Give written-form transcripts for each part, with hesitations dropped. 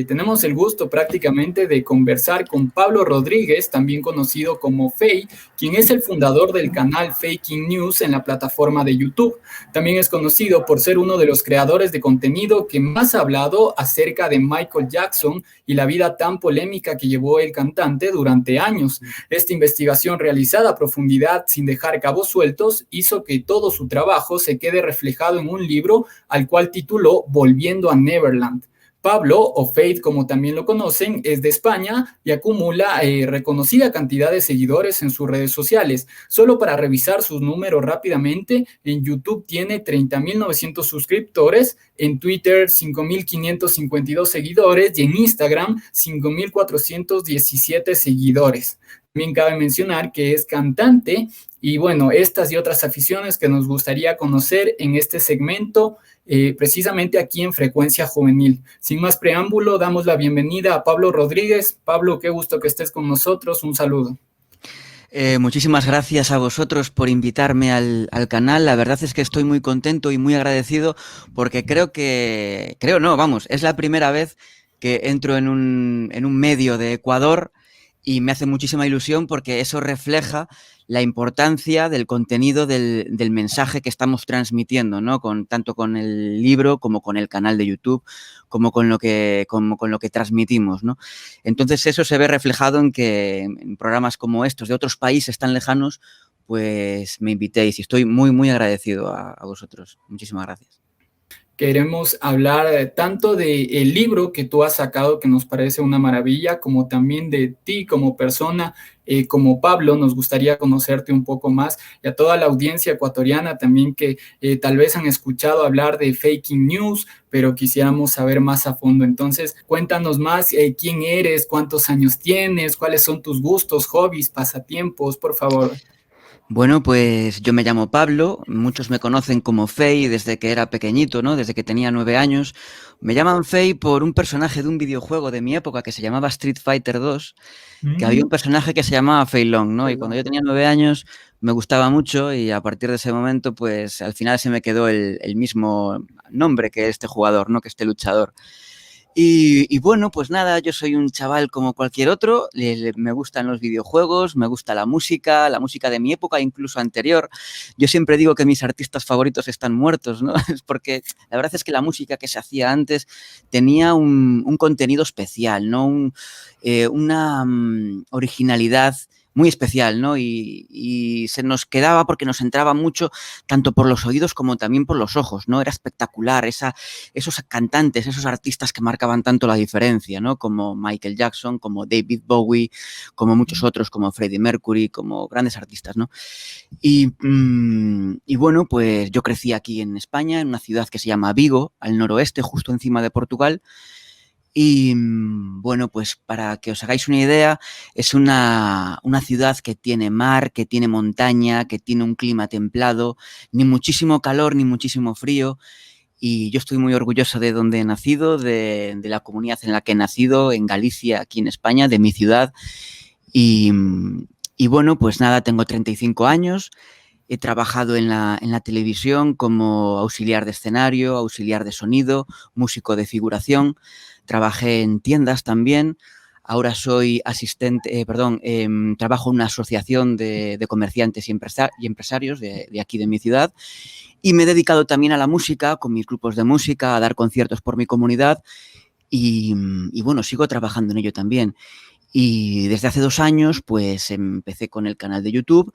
Tenemos el gusto prácticamente de conversar con Pablo Rodríguez, también conocido como Fey, quien es el fundador del canal Faking News en la plataforma de YouTube. También es conocido por ser uno de los creadores de contenido que más ha hablado acerca de Michael Jackson y la vida tan polémica que llevó el cantante durante años. Esta investigación realizada a profundidad sin dejar cabos sueltos hizo que todo su trabajo se quede reflejado en un libro al cual tituló Volviendo a Neverland. Pablo, o Faith como también lo conocen, es de España y acumula reconocida cantidad de seguidores en sus redes sociales. Solo para revisar sus números rápidamente, en YouTube tiene 30.900 suscriptores, en Twitter 5.552 seguidores y en Instagram 5.417 seguidores. También cabe mencionar que es cantante y bueno, estas y otras aficiones que nos gustaría conocer en este segmento, precisamente aquí en Frecuencia Juvenil. Sin más preámbulo, damos la bienvenida a Pablo Rodríguez. Pablo, qué gusto que estés con nosotros. Un saludo. Muchísimas gracias a vosotros por invitarme al canal. La verdad es que estoy muy contento y muy agradecido porque es la primera vez que entro en un medio de Ecuador y me hace muchísima ilusión porque eso refleja la importancia del contenido del mensaje que estamos transmitiendo, ¿no? Tanto con el libro como con el canal de YouTube, como con lo que transmitimos, ¿no? Entonces eso se ve reflejado en que en programas como estos de otros países tan lejanos, pues me invitéis y estoy muy, muy agradecido a vosotros. Muchísimas gracias. Queremos hablar tanto del libro que tú has sacado, que nos parece una maravilla, como también de ti como persona, como Pablo. Nos gustaría conocerte un poco más y a toda la audiencia ecuatoriana también que tal vez han escuchado hablar de Faking News, pero quisiéramos saber más a fondo. Entonces, cuéntanos más, quién eres, cuántos años tienes, cuáles son tus gustos, hobbies, pasatiempos, por favor. Bueno, pues yo me llamo Pablo, muchos me conocen como Fey desde que era pequeñito, ¿no? Desde que tenía 9 años. Me llaman Fey por un personaje de un videojuego de mi época que se llamaba Street Fighter 2, que había un personaje que se llamaba Fei Long, ¿no? Y cuando yo tenía 9 años me gustaba mucho y a partir de ese momento, pues al final se me quedó el mismo nombre que este jugador, ¿no? Que este luchador. Y bueno, pues nada, yo soy un chaval como cualquier otro, me gustan los videojuegos, me gusta la música de mi época, incluso anterior. Yo siempre digo que mis artistas favoritos están muertos, ¿no? Es porque la verdad es que la música que se hacía antes tenía un contenido especial, ¿no? Una originalidad muy especial, ¿no? Y se nos quedaba porque nos entraba mucho, tanto por los oídos como también por los ojos, ¿no? Era espectacular esos cantantes, esos artistas que marcaban tanto la diferencia, ¿no? Como Michael Jackson, como David Bowie, como muchos otros, como Freddie Mercury, como grandes artistas, ¿no? Y bueno, pues yo crecí aquí en España, en una ciudad que se llama Vigo, al noroeste, justo encima de Portugal. Y bueno, pues para que os hagáis una idea, es una ciudad que tiene mar, que tiene montaña, que tiene un clima templado, ni muchísimo calor ni muchísimo frío. Y yo estoy muy orgulloso de donde he nacido, de la comunidad en la que he nacido, en Galicia, aquí en España, de mi ciudad. Y bueno, pues nada, tengo 35 años. He trabajado en la televisión como auxiliar de escenario, auxiliar de sonido, músico de figuración. Trabajé en tiendas también. Ahora soy trabajo en una asociación de comerciantes y empresarios de aquí de mi ciudad. Y me he dedicado también a la música, con mis grupos de música, a dar conciertos por mi comunidad. Y bueno, sigo trabajando en ello también. Y desde hace 2 años, pues empecé con el canal de YouTube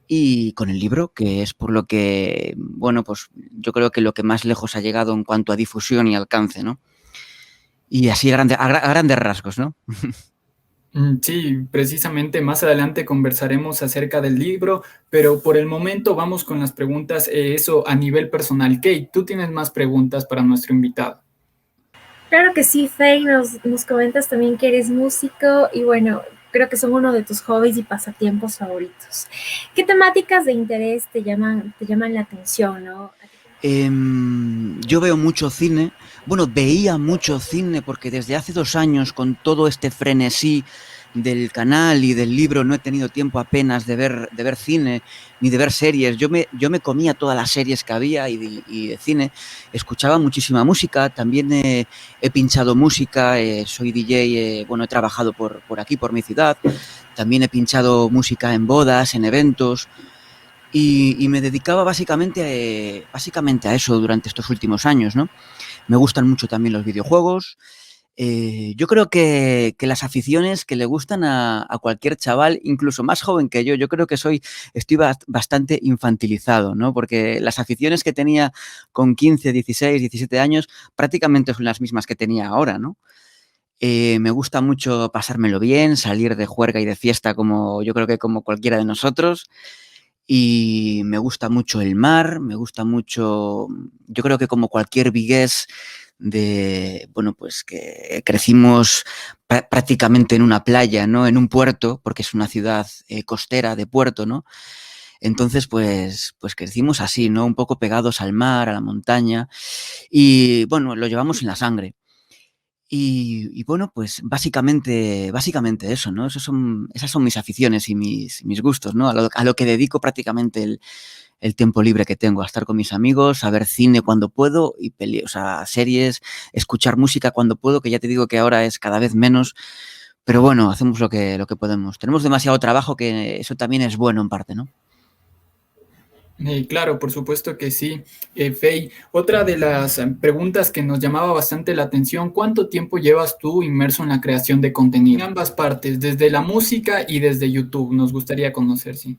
y con el libro, que es por lo que, bueno, pues yo creo que lo que más lejos ha llegado en cuanto a difusión y alcance, ¿no? Y así a grandes rasgos, ¿no? Sí, precisamente más adelante conversaremos acerca del libro, pero por el momento vamos con las preguntas, eso a nivel personal. Kate, tú tienes más preguntas para nuestro invitado. Claro que sí, Faye, nos comentas también que eres músico y bueno, creo que son uno de tus hobbies y pasatiempos favoritos. ¿Qué temáticas de interés te llaman la atención, no? Yo veo mucho cine, bueno, veía mucho cine porque desde hace 2 años con todo este frenesí del canal y del libro no he tenido tiempo apenas de ver cine ni de ver series. Yo me comía todas las series que había y de cine. Escuchaba muchísima música. También he pinchado música. Soy DJ. Bueno, he trabajado por aquí, por mi ciudad. También he pinchado música en bodas, en eventos. Y me dedicaba básicamente a eso durante estos últimos años, ¿no? Me gustan mucho también los videojuegos. Yo creo que las aficiones que le gustan a cualquier chaval, incluso más joven que yo creo que estoy bastante infantilizado, ¿no? Porque las aficiones que tenía con 15, 16, 17 años prácticamente son las mismas que tenía ahora, ¿no? Me gusta mucho pasármelo bien, salir de juerga y de fiesta como yo creo que como cualquiera de nosotros. Y me gusta mucho el mar, me gusta mucho, yo creo que como cualquier vigués bueno, pues que crecimos prácticamente en una playa, ¿no? En un puerto, porque es una ciudad costera de puerto, ¿no? Entonces, pues crecimos así, ¿no? Un poco pegados al mar, a la montaña y, bueno, lo llevamos en la sangre. Y bueno, pues básicamente eso, ¿no? Esas son mis aficiones y mis gustos, ¿no? A lo que dedico prácticamente el tiempo libre que tengo, a estar con mis amigos, a ver cine cuando puedo y o sea, series, escuchar música cuando puedo, que ya te digo que ahora es cada vez menos, pero bueno, hacemos lo que podemos. Tenemos demasiado trabajo, que eso también es bueno en parte, ¿no? Claro, por supuesto que sí. Fey, otra de las preguntas que nos llamaba bastante la atención, ¿cuánto tiempo llevas tú inmerso en la creación de contenido? En ambas partes, desde la música y desde YouTube, nos gustaría conocer, sí.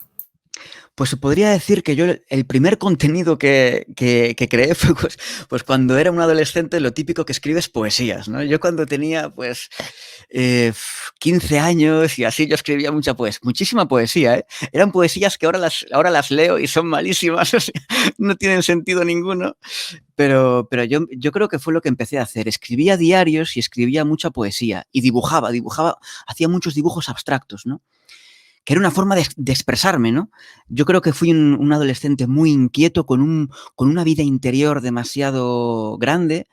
Pues se podría decir que yo el primer contenido que creé fue pues cuando era un adolescente, lo típico que escribes poesías, ¿no? Yo cuando tenía pues 15 años y así yo escribía muchísima poesía, ¿eh? Eran poesías que ahora las leo y son malísimas, o sea, no tienen sentido ninguno, pero yo creo que fue lo que empecé a hacer. Escribía diarios y escribía mucha poesía y dibujaba, hacía muchos dibujos abstractos, ¿no? Que era una forma de expresarme, ¿no? Yo creo que fui un adolescente muy inquieto, con una vida interior demasiado grande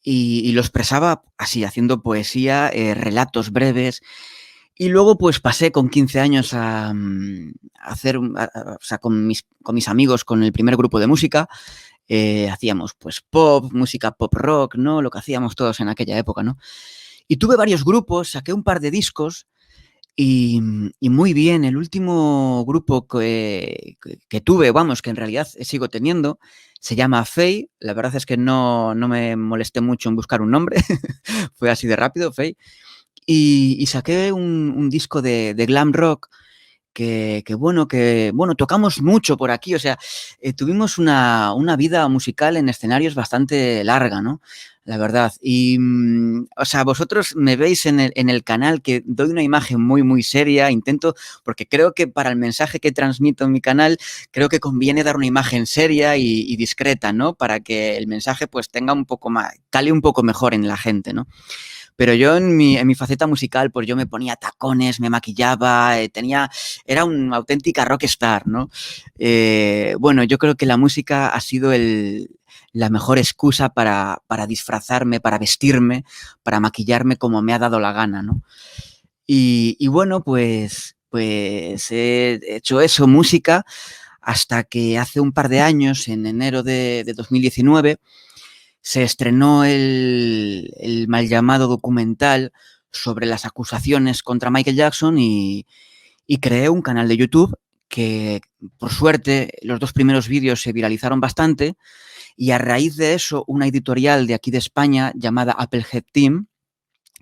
y lo expresaba así, haciendo poesía, relatos breves. Y luego, pues pasé con 15 años a hacer, o sea, con mis amigos, con el primer grupo de música, hacíamos pues pop, música pop rock, ¿no? Lo que hacíamos todos en aquella época, ¿no? Y tuve varios grupos, saqué un par de discos y muy bien. El último grupo que tuve, vamos, que en realidad sigo teniendo, se llama Fey. La verdad es que no me molesté mucho en buscar un nombre, fue así de rápido, Fey. Y saqué un disco de glam rock bueno, tocamos mucho por aquí, o sea, tuvimos una vida musical en escenarios bastante larga, ¿no? La verdad. Y, o sea, vosotros me veis en el canal que doy una imagen muy, muy seria, intento, porque creo que para el mensaje que transmito en mi canal, creo que conviene dar una imagen seria y discreta, ¿no? Para que el mensaje pues tenga un poco más, cale un poco mejor en la gente, ¿no? Pero yo en mi faceta musical, pues yo me ponía tacones, me maquillaba, era una auténtica rockstar, ¿no? Bueno, yo creo que la música ha sido la mejor excusa para disfrazarme, para vestirme, para maquillarme como me ha dado la gana, ¿no? Y bueno, pues he hecho eso, música, hasta que hace un par de años, en enero de 2019, se estrenó el mal llamado documental sobre las acusaciones contra Michael Jackson y creé un canal de YouTube que, por suerte, los 2 primeros vídeos se viralizaron bastante y a raíz de eso, una editorial de aquí de España llamada Applehead Team,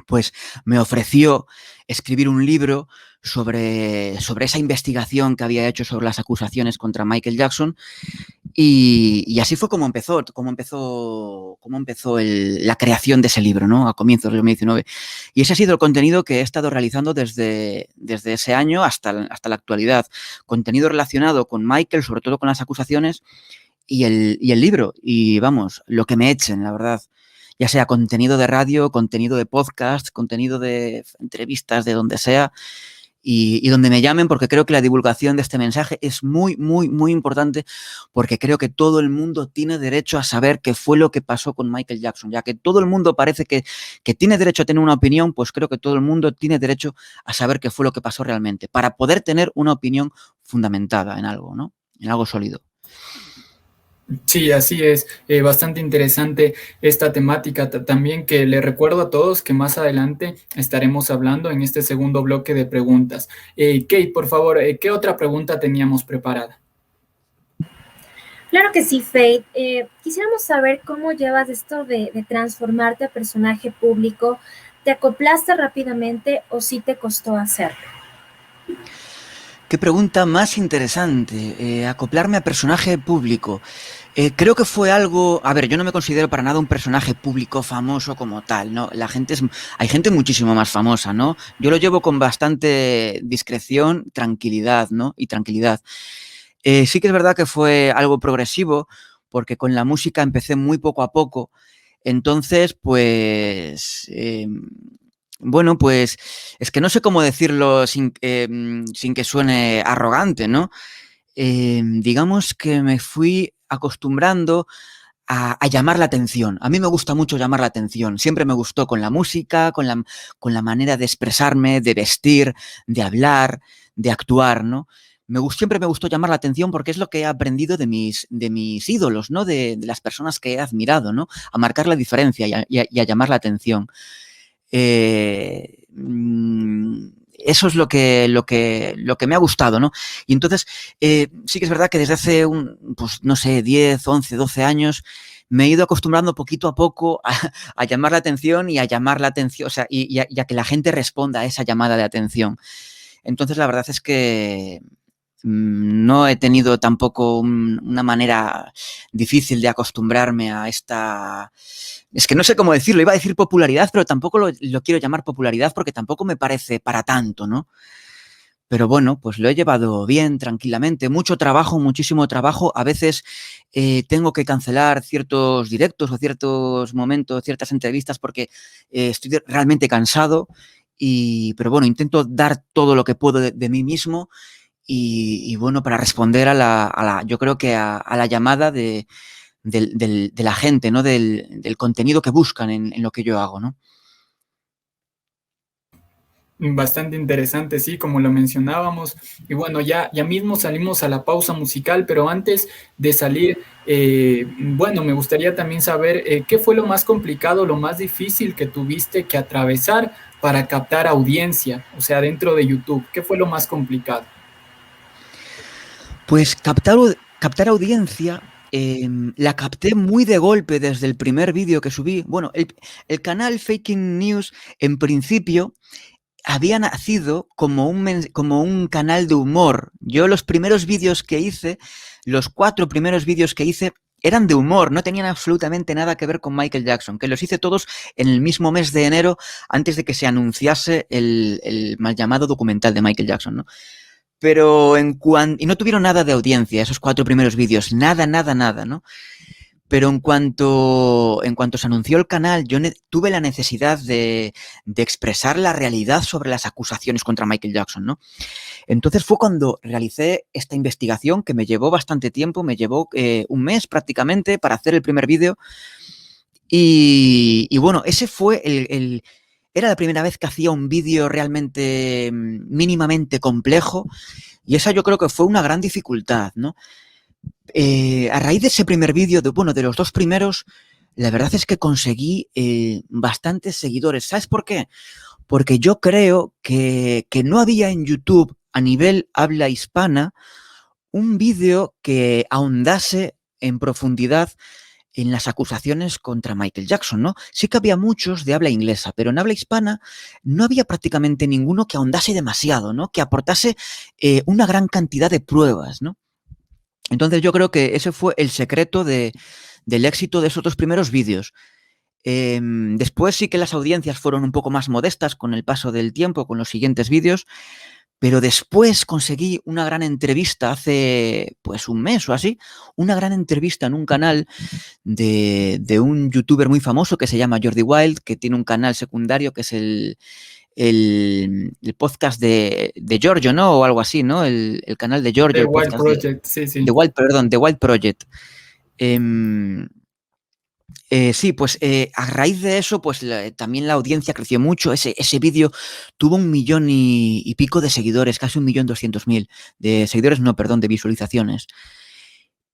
pues me ofreció escribir un libro sobre esa investigación que había hecho sobre las acusaciones contra Michael Jackson. Y así fue como empezó la creación de ese libro, ¿no? A comienzos de 2019. Y ese ha sido el contenido que he estado realizando desde ese año hasta la actualidad. Contenido relacionado con Michael, sobre todo con las acusaciones, y el libro. Y vamos, lo que me echen, la verdad. Ya sea contenido de radio, contenido de podcast, contenido de entrevistas, de donde sea. y donde me llamen, porque creo que la divulgación de este mensaje es muy, muy, muy importante, porque creo que todo el mundo tiene derecho a saber qué fue lo que pasó con Michael Jackson. Ya que todo el mundo parece que tiene derecho a tener una opinión, pues creo que todo el mundo tiene derecho a saber qué fue lo que pasó realmente, para poder tener una opinión fundamentada en algo, ¿no? En algo sólido. Sí, así es. Bastante interesante esta temática también, que le recuerdo a todos que más adelante estaremos hablando en este segundo bloque de preguntas. Kate, por favor, ¿qué otra pregunta teníamos preparada? Claro que sí, Faith. Quisiéramos saber cómo llevas esto de transformarte a personaje público. ¿Te acoplaste rápidamente o sí te costó hacerlo? Qué pregunta más interesante. Acoplarme a personaje público. Creo que fue algo... A ver, yo no me considero para nada un personaje público famoso como tal, ¿no? Hay gente muchísimo más famosa, ¿no? Yo lo llevo con bastante discreción, tranquilidad, ¿no? Y tranquilidad. Sí que es verdad que fue algo progresivo, porque con la música empecé muy poco a poco. Entonces, pues... bueno, pues es que no sé cómo decirlo sin que suene arrogante, ¿no? Digamos que me fui acostumbrando a llamar la atención. A mí me gusta mucho llamar la atención. Siempre me gustó con la música, con la manera de expresarme, de vestir, de hablar, de actuar, ¿no? Siempre me gustó llamar la atención porque es lo que he aprendido de mis ídolos, ¿no? De las personas que he admirado, ¿no? A marcar la diferencia y a llamar la atención. Eso es lo que me ha gustado, ¿no? Y entonces, sí que es verdad que desde hace pues no sé, 10, 11, 12 años, me he ido acostumbrando poquito a poco a llamar la atención y a llamar la atención, o sea, y a que la gente responda a esa llamada de atención. Entonces, la verdad es que no he tenido tampoco una manera difícil de acostumbrarme a esta... Es que no sé cómo decirlo, iba a decir popularidad, pero tampoco lo quiero llamar popularidad porque tampoco me parece para tanto, ¿no? Pero bueno, pues lo he llevado bien, tranquilamente. Mucho trabajo, muchísimo trabajo. A veces tengo que cancelar ciertos directos o ciertos momentos, ciertas entrevistas porque estoy realmente cansado. Pero bueno, intento dar todo lo que puedo de mí mismo. Y bueno, para responder yo creo que a la llamada de la gente, ¿no? Del contenido que buscan en lo que yo hago, ¿no? Bastante interesante, sí, como lo mencionábamos. Y bueno, ya mismo salimos a la pausa musical, pero antes de salir, bueno, me gustaría también saber qué fue lo más complicado, lo más difícil que tuviste que atravesar para captar audiencia, o sea, dentro de YouTube. ¿Qué fue lo más complicado? Pues captar audiencia, la capté muy de golpe desde el primer vídeo que subí. Bueno, el canal Faking News, en principio, había nacido como un canal de humor. Yo los primeros vídeos que hice, los 4 primeros vídeos que hice, eran de humor, no tenían absolutamente nada que ver con Michael Jackson, que los hice todos en el mismo mes de enero, antes de que se anunciase el mal llamado documental de Michael Jackson, ¿no? Pero y no tuvieron nada de audiencia esos 4 primeros vídeos, nada, ¿no? Pero en cuanto se anunció el canal, yo tuve la necesidad de expresar la realidad sobre las acusaciones contra Michael Jackson, ¿no? Entonces fue cuando realicé esta investigación que me llevó bastante tiempo, me llevó un mes prácticamente para hacer el primer vídeo. Y bueno, ese fue era la primera vez que hacía un vídeo realmente mínimamente complejo y esa yo creo que fue una gran dificultad, ¿no? A raíz de ese primer vídeo, de los 2 primeros, la verdad es que conseguí bastantes seguidores. ¿Sabes por qué? Porque yo creo que no había en YouTube, a nivel habla hispana, un vídeo que ahondase en profundidad en las acusaciones contra Michael Jackson, ¿no? Sí que había muchos de habla inglesa, pero en habla hispana no había prácticamente ninguno que ahondase demasiado, ¿no? Que aportase una gran cantidad de pruebas, ¿no? Entonces yo creo que ese fue el secreto del éxito de esos 2 primeros vídeos. Después sí que las audiencias fueron un poco más modestas con el paso del tiempo, con los siguientes vídeos, pero después conseguí una gran entrevista hace pues un mes o así, una gran entrevista en un canal de un youtuber muy famoso que se llama Jordi Wild, que tiene un canal secundario que es el el podcast de Giorgio, ¿no? O algo así, ¿no? El canal de Giorgio. The Wild Project, sí. The Wild Project. Sí, pues a raíz de eso, pues también la audiencia creció mucho. Ese vídeo tuvo 1 millón y pico de seguidores, casi 1.200.000 de seguidores, no, perdón, de visualizaciones.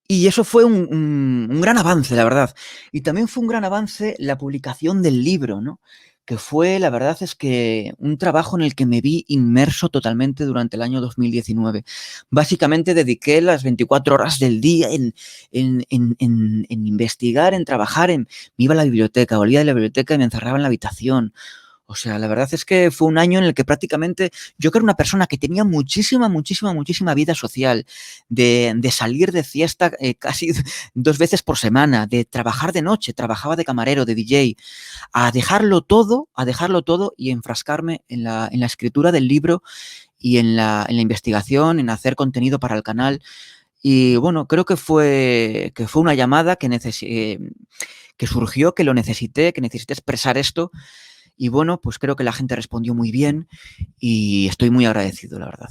Y eso fue un gran avance, la verdad. Y también fue un gran avance la publicación del libro, ¿no? Que fue, la verdad es que un trabajo en el que me vi inmerso totalmente durante el año 2019. Básicamente dediqué las 24 horas del día en investigar, en trabajar, me iba a la biblioteca, volvía de la biblioteca y me encerraba en la habitación. O sea, la verdad es que fue un año en el que prácticamente yo que era una persona que tenía muchísima vida social, de salir de fiesta casi 2 veces por semana, de trabajar de noche, trabajaba de camarero, de DJ, a dejarlo todo y enfrascarme en la escritura del libro y en la investigación, en hacer contenido para el canal. Y bueno, creo que fue una llamada que surgió, que lo necesité, que necesité expresar esto. Y bueno, pues creo que la gente respondió muy bien y estoy muy agradecido, la verdad.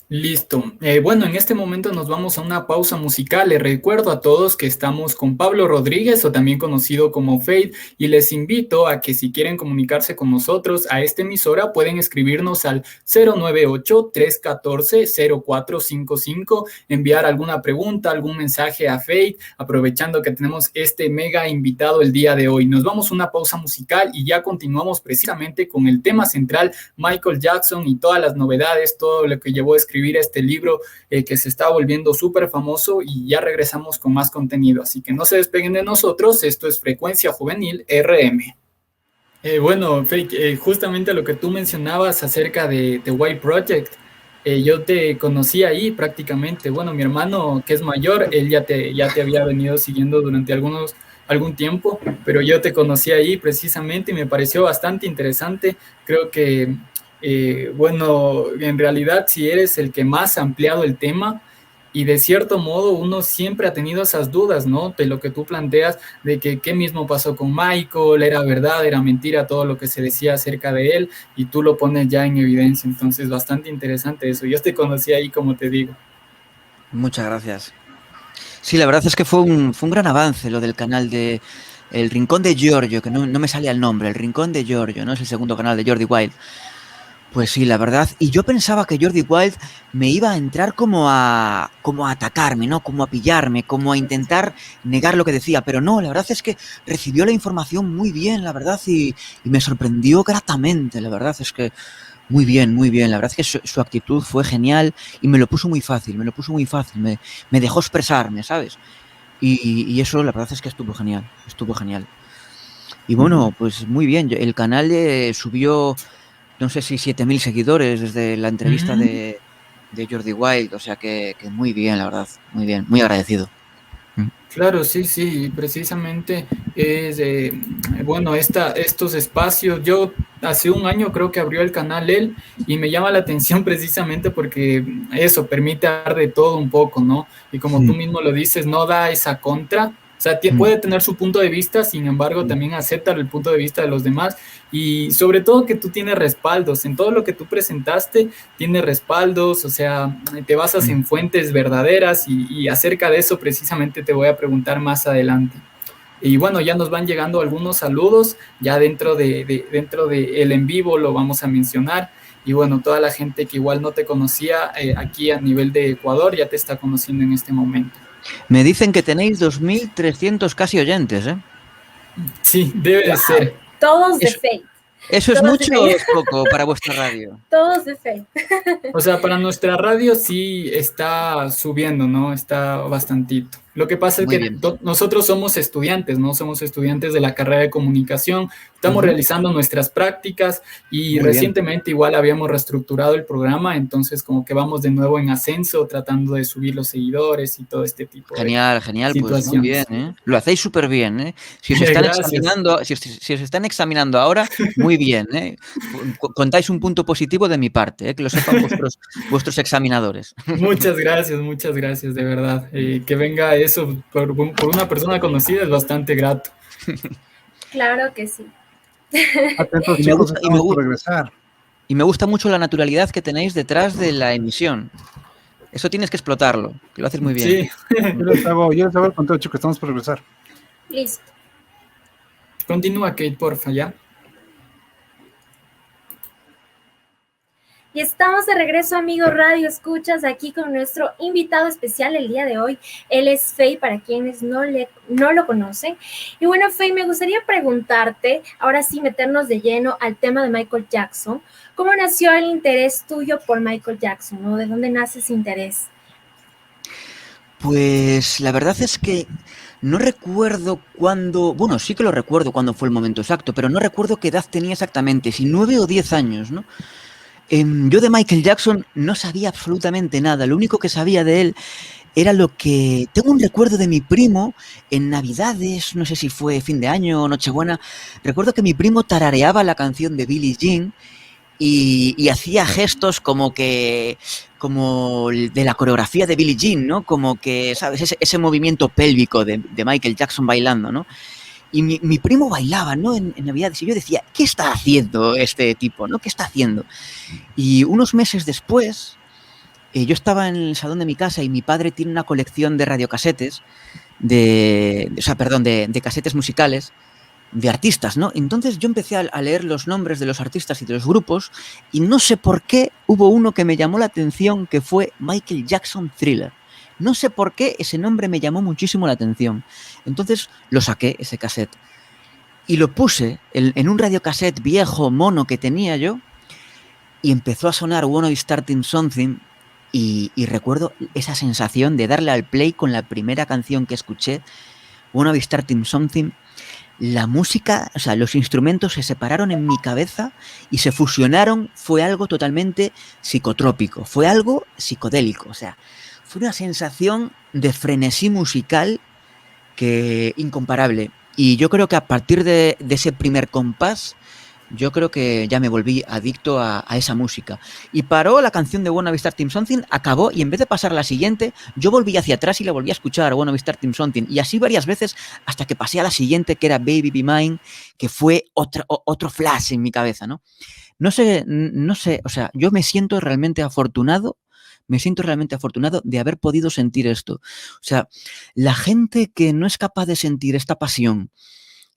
Listo. Bueno, en este momento nos vamos a una pausa musical. Les recuerdo a todos que estamos con Pablo Rodríguez, o también conocido como Fade, y les invito a que si quieren comunicarse con nosotros a esta emisora, pueden escribirnos al 098-314-0455, enviar alguna pregunta, algún mensaje a Fade, aprovechando que tenemos este mega invitado el día de hoy. Nos vamos a una pausa musical y ya continuamos precisamente con el tema central, Michael Jackson y todas las novedades, todo lo que llevó a escribir este libro que se está volviendo súper famoso, y ya regresamos con más contenido, así que no se despeguen de nosotros. Esto es Frecuencia Juvenil RM. Bueno, Fake, justamente lo que tú mencionabas acerca de The White Project, yo te conocí ahí prácticamente. Bueno, mi hermano, que es mayor, él ya te había venido siguiendo durante algún tiempo, pero yo te conocí ahí precisamente y me pareció bastante interesante. Creo que bueno, en realidad si eres el que más ha ampliado el tema, y de cierto modo uno siempre ha tenido esas dudas, ¿no? De lo que tú planteas, de que qué mismo pasó con Michael, era verdad, era mentira todo lo que se decía acerca de él, y tú lo pones ya en evidencia. Entonces, bastante interesante eso. Yo te conocí ahí, como te digo. Muchas gracias. Sí, la verdad es que fue un gran avance lo del canal de El Rincón de Giorgio, que no me salía el nombre, El Rincón de Giorgio, ¿no? Es el segundo canal de Jordi Wild. Pues sí, la verdad. Y yo pensaba que Jordi Wild me iba a entrar como a atacarme, ¿no? Como a pillarme, como a intentar negar lo que decía. Pero no, la verdad es que recibió la información muy bien, la verdad, y me sorprendió gratamente. La verdad es que muy bien, muy bien. La verdad es que su actitud fue genial y me lo puso muy fácil, me dejó expresarme, ¿sabes? Y eso la verdad es que estuvo genial. Y bueno, pues muy bien. El canal subió, no sé si 7.000 seguidores desde la entrevista de Jordi Wild, o sea que muy bien, la verdad, muy bien, muy agradecido. Claro, sí, precisamente es, bueno, estos espacios, yo hace un año creo que abrió el canal él, y me llama la atención precisamente porque eso permite dar de todo un poco, ¿no? Y como tú mismo lo dices, no da esa contra. O sea, puede tener su punto de vista, sin embargo, también acepta el punto de vista de los demás, y sobre todo que tú tienes respaldos. En todo lo que tú presentaste, tienes respaldos, o sea, te basas en fuentes verdaderas, y acerca de eso precisamente te voy a preguntar más adelante. Y bueno, ya nos van llegando algunos saludos, ya dentro de el en vivo lo vamos a mencionar. Y bueno, toda la gente que igual no te conocía aquí a nivel de Ecuador ya te está conociendo en este momento. Me dicen que tenéis 2.300 casi oyentes, ¿eh? Sí, debe de ser. Todos de Fade. ¿Eso es mucho o es poco para vuestra radio? Todos de Fade. O sea, para nuestra radio sí está subiendo, ¿no? Está bastantito. Lo que pasa es que nosotros somos estudiantes, ¿no? Somos estudiantes de la carrera de comunicación, estamos realizando nuestras prácticas, y recientemente igual habíamos reestructurado el programa, entonces como que vamos de nuevo en ascenso, tratando de subir los seguidores y todo este tipo de situaciones. Pues muy bien, ¿eh? Lo hacéis súper bien, ¿eh? Si os están examinando, si os están examinando ahora, muy bien, ¿eh? Contáis un punto positivo de mi parte, ¿eh? Que lo sepan vuestros examinadores. Muchas gracias, de verdad. Que venga eso por una persona conocida es bastante grato. Claro que sí. Atentos, Y me chicos, gusta, estamos por regresar. y me gusta mucho la naturalidad que tenéis detrás de la emisión. Eso tienes que explotarlo, que lo haces muy bien. Sí, Yo les hago el conteo, chicos, estamos por regresar. Listo. continúa, Kate, porfa, ya. Y estamos de regreso, amigos Radio Escuchas, aquí con nuestro invitado especial el día de hoy. Él es Faye, para quienes no lo conocen. Y bueno, Faye, me gustaría preguntarte, ahora sí, meternos de lleno al tema de Michael Jackson. ¿Cómo nació el interés tuyo por Michael Jackson, ¿no? ¿De dónde nace ese interés? Pues la verdad es que no recuerdo cuándo, bueno, sí que lo recuerdo cuándo fue el momento exacto, pero no recuerdo qué edad tenía exactamente, si 9 o 10 años, ¿no? Yo de Michael Jackson no sabía absolutamente nada. Lo único que sabía de él era lo que... Tengo un recuerdo de mi primo en Navidades, no sé si fue fin de año o Nochebuena. Recuerdo que mi primo tarareaba la canción de Billie Jean y hacía gestos como que... como de la coreografía de Billie Jean, ¿no? Como que, ¿sabes? Ese movimiento pélvico de Michael Jackson bailando, ¿no? Y mi primo bailaba, ¿no? En Navidades. Y yo decía, ¿qué está haciendo este tipo, ¿no? ¿Qué está haciendo? Y unos meses después, yo estaba en el salón de mi casa y mi padre tiene una colección de radiocasetes, de casetes musicales de artistas, ¿no? Entonces yo empecé a leer los nombres de los artistas y de los grupos y no sé por qué hubo uno que me llamó la atención, que fue Michael Jackson Thriller. No sé por qué ese nombre me llamó muchísimo la atención. Entonces lo saqué, ese cassette, y lo puse en un radiocassette viejo, mono que tenía yo, y empezó a sonar Wanna Be Starting Something y recuerdo esa sensación de darle al play con la primera canción que escuché, Wanna Be Starting Something. La música, o sea, los instrumentos se separaron en mi cabeza y se fusionaron. Fue algo totalmente psicotrópico, fue algo psicodélico, o sea, fue una sensación de frenesí musical que incomparable. Y yo creo que a partir de ese primer compás, yo creo que ya me volví adicto a esa música. Y paró la canción de Wanna Be Starting Something, acabó, y en vez de pasar a la siguiente, yo volví hacia atrás y la volví a escuchar, Wanna Be Starting Something. Y así varias veces hasta que pasé a la siguiente, que era Baby Be Mine, que fue otro flash en mi cabeza, ¿no? No sé, o sea, yo me siento realmente afortunado de haber podido sentir esto. O sea, la gente que no es capaz de sentir esta pasión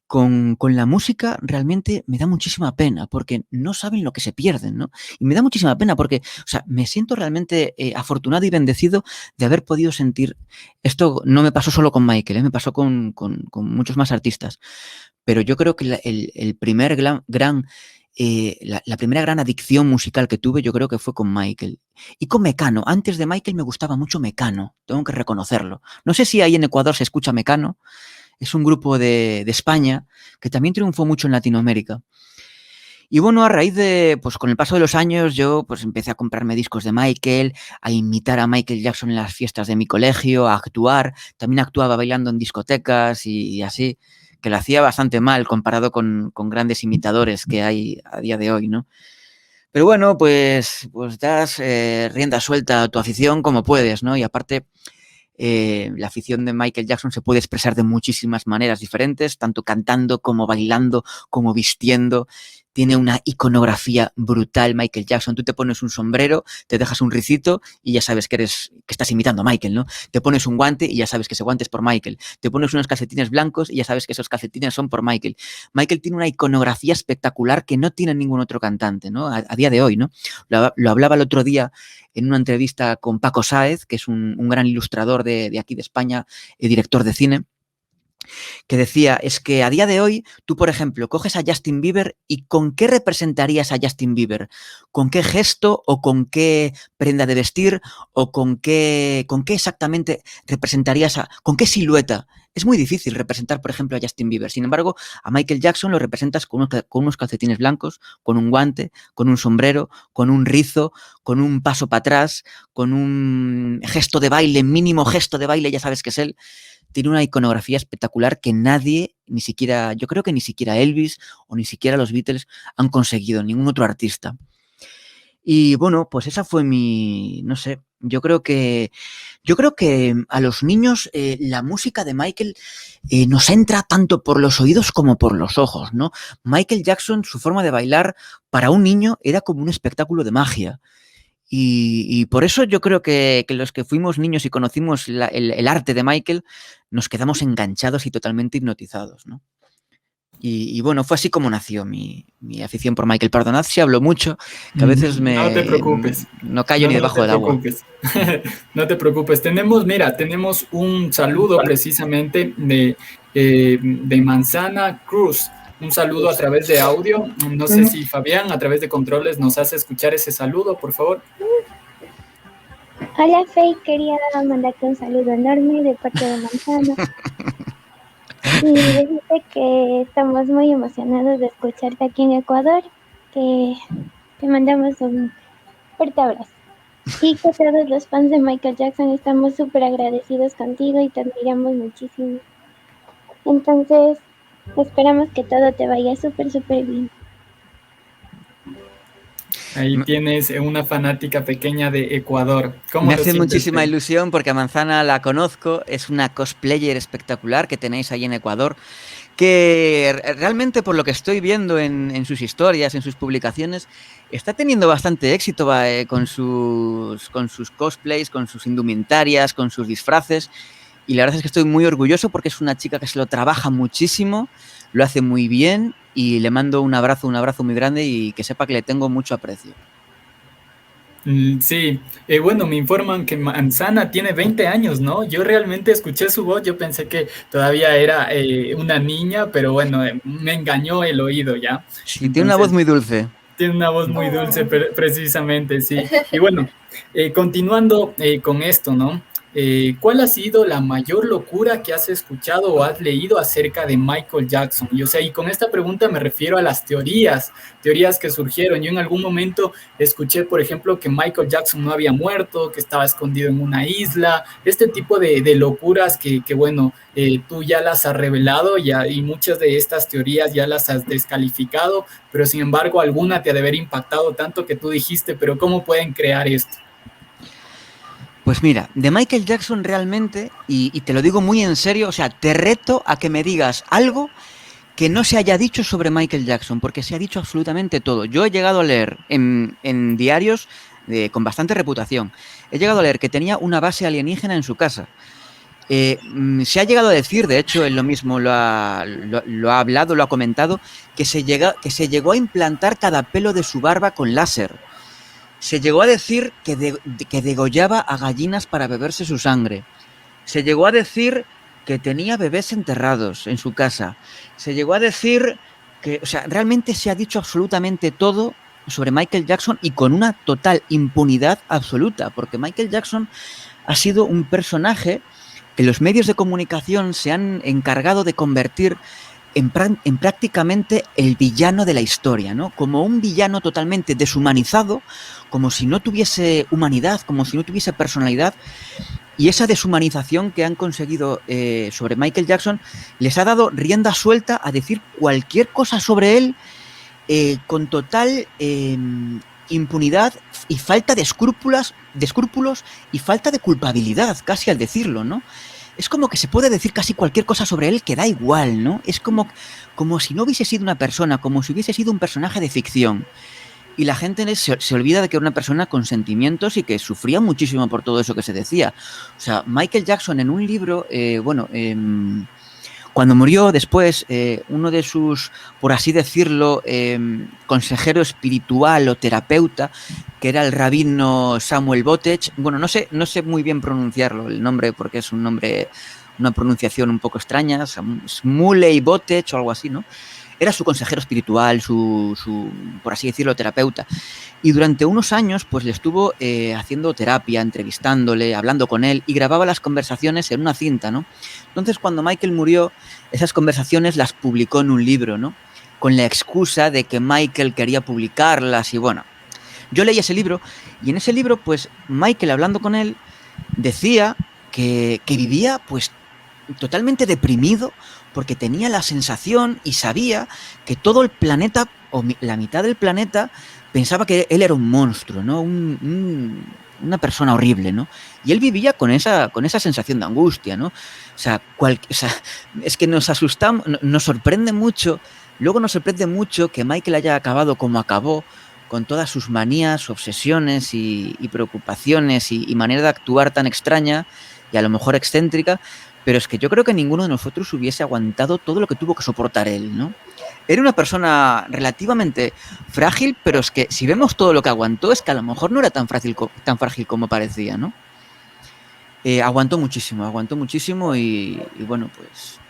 con la música realmente me da muchísima pena porque no saben lo que se pierden, ¿no? Y me da muchísima pena porque, o sea, me siento realmente afortunado y bendecido de haber podido sentir esto. No me pasó solo con Michael, me pasó con muchos más artistas, pero yo creo que el primer la primera gran adicción musical que tuve, yo creo que fue con Michael. Y con Mecano. Antes de Michael me gustaba mucho Mecano, tengo que reconocerlo. No sé si ahí en Ecuador se escucha Mecano. Es un grupo de España que también triunfó mucho en Latinoamérica. Y bueno, a raíz de, pues con el paso de los años, yo pues empecé a comprarme discos de Michael, a imitar a Michael Jackson en las fiestas de mi colegio, a actuar. También actuaba bailando en discotecas y así, que lo hacía bastante mal comparado con grandes imitadores que hay a día de hoy, ¿no? Pero bueno, pues das rienda suelta a tu afición como puedes, ¿no? Y aparte, la afición de Michael Jackson se puede expresar de muchísimas maneras diferentes, tanto cantando como bailando, como vistiendo. Tiene una iconografía brutal Michael Jackson. Tú te pones un sombrero, te dejas un ricito y ya sabes que estás imitando a Michael, ¿no? Te pones un guante y ya sabes que ese guante es por Michael. Te pones unos calcetines blancos y ya sabes que esos calcetines son por Michael. Michael tiene una iconografía espectacular que no tiene ningún otro cantante, ¿no? A día de hoy, ¿no? Lo hablaba el otro día en una entrevista con Paco Sáez, que es un gran ilustrador de aquí de España, director de cine, que decía, es que a día de hoy, tú, por ejemplo, coges a Justin Bieber y ¿con qué representarías a Justin Bieber? ¿Con qué gesto o con qué prenda de vestir o con qué exactamente representarías con qué silueta? Es muy difícil representar, por ejemplo, a Justin Bieber. Sin embargo, a Michael Jackson lo representas con unos calcetines blancos, con un guante, con un sombrero, con un rizo, con un paso para atrás, con un gesto de baile, mínimo gesto de baile, ya sabes que es él. Tiene una iconografía espectacular que nadie, ni siquiera, yo creo que ni siquiera Elvis o ni siquiera los Beatles han conseguido, ningún otro artista. Y bueno, pues esa fue mi, no sé, Yo creo que a los niños la música de Michael nos entra tanto por los oídos como por los ojos, ¿no? Michael Jackson, su forma de bailar para un niño era como un espectáculo de magia. Y por eso yo creo que los que fuimos niños y conocimos el arte de Michael, nos quedamos enganchados y totalmente hipnotizados, ¿no? Y bueno, fue así como nació mi afición por Michael. Perdonad si hablo mucho, que a veces No te preocupes. no callo ni debajo del agua. No te preocupes. Tenemos un saludo precisamente de Manzana Cruz. Un saludo a través de audio. No sé si Fabián, a través de controles, nos hace escuchar ese saludo, por favor. Hola, Faye. Quería mandarte un saludo enorme de parte de Manzana. Y decirte que estamos muy emocionados de escucharte aquí en Ecuador, que te mandamos un fuerte abrazo. Y que todos los fans de Michael Jackson estamos súper agradecidos contigo y te admiramos muchísimo. Entonces, esperamos que todo te vaya súper bien. Ahí tienes una fanática pequeña de Ecuador. Me hace muchísima ilusión porque a Manzana la conozco, es una cosplayer espectacular que tenéis ahí en Ecuador, que realmente por lo que estoy viendo en sus historias, en sus publicaciones, está teniendo bastante éxito con sus cosplays, con sus indumentarias, con sus disfraces. Y la verdad es que estoy muy orgulloso porque es una chica que se lo trabaja muchísimo, lo hace muy bien y le mando un abrazo muy grande y que sepa que le tengo mucho aprecio. Sí, bueno, me informan que Manzana tiene 20 años, ¿no? Yo realmente escuché su voz, yo pensé que todavía era una niña, pero bueno, me engañó el oído ya. Sí, tiene una voz muy dulce. Tiene una voz muy dulce, precisamente, sí. Y bueno, continuando con esto, ¿no? ¿Cuál ha sido la mayor locura que has escuchado o has leído acerca de Michael Jackson? Y, o sea, y con esta pregunta me refiero a las teorías que surgieron. Yo en algún momento escuché, por ejemplo, que Michael Jackson no había muerto, que estaba escondido en una isla, este tipo de locuras que bueno, tú ya las has revelado y muchas de estas teorías ya las has descalificado, pero sin embargo alguna te ha de haber impactado tanto que tú dijiste, pero ¿cómo pueden crear esto? Pues mira, de Michael Jackson realmente, y te lo digo muy en serio, o sea, te reto a que me digas algo que no se haya dicho sobre Michael Jackson, porque se ha dicho absolutamente todo. Yo he llegado a leer en diarios con bastante reputación, he llegado a leer que tenía una base alienígena en su casa. Se ha llegado a decir, de hecho, él lo mismo lo ha hablado, lo ha comentado, que se llegó a implantar cada pelo de su barba con láser. Se llegó a decir que degollaba a gallinas para beberse su sangre. Se llegó a decir que tenía bebés enterrados en su casa. Se llegó a decir que, o sea, realmente se ha dicho absolutamente todo sobre Michael Jackson y con una total impunidad absoluta, porque Michael Jackson ha sido un personaje que los medios de comunicación se han encargado de convertir en prácticamente el villano de la historia, ¿no? Como un villano totalmente deshumanizado, como si no tuviese humanidad, como si no tuviese personalidad. Y esa deshumanización que han conseguido sobre Michael Jackson les ha dado rienda suelta a decir cualquier cosa sobre él con total impunidad y falta de escrúpulos y falta de culpabilidad, casi al decirlo, ¿no? Es como que se puede decir casi cualquier cosa sobre él que da igual, ¿no? Es como si no hubiese sido una persona, como si hubiese sido un personaje de ficción. Y la gente se olvida de que era una persona con sentimientos y que sufría muchísimo por todo eso que se decía. O sea, Michael Jackson en un libro, cuando murió después, uno de sus, por así decirlo, consejero espiritual o terapeuta, que era el rabino Samuel Botech, bueno, no sé muy bien pronunciarlo el nombre porque es un nombre, una pronunciación un poco extraña, Shmuley Botech o algo así, ¿no? Era su consejero espiritual, su por así decirlo, terapeuta. Y durante unos años, pues le estuvo haciendo terapia, entrevistándole, hablando con él y grababa las conversaciones en una cinta, ¿no? Entonces, cuando Michael murió, esas conversaciones las publicó en un libro, ¿no? Con la excusa de que Michael quería publicarlas y bueno. Yo leí ese libro y en ese libro, pues, Michael, hablando con él, decía que vivía, pues, totalmente deprimido porque tenía la sensación y sabía que todo el planeta, o la mitad del planeta, pensaba que él era un monstruo, ¿no? Un una persona horrible, ¿no? Y él vivía con esa sensación de angustia, ¿no? O sea, es que nos asustamos, nos sorprende mucho, luego nos sorprende mucho que Michael haya acabado como acabó, con todas sus manías, obsesiones y preocupaciones y manera de actuar tan extraña y a lo mejor excéntrica, pero es que yo creo que ninguno de nosotros hubiese aguantado todo lo que tuvo que soportar él, ¿no? Era una persona relativamente frágil, pero es que si vemos todo lo que aguantó, es que a lo mejor no era tan frágil como parecía, ¿no? Aguantó muchísimo y bueno, pues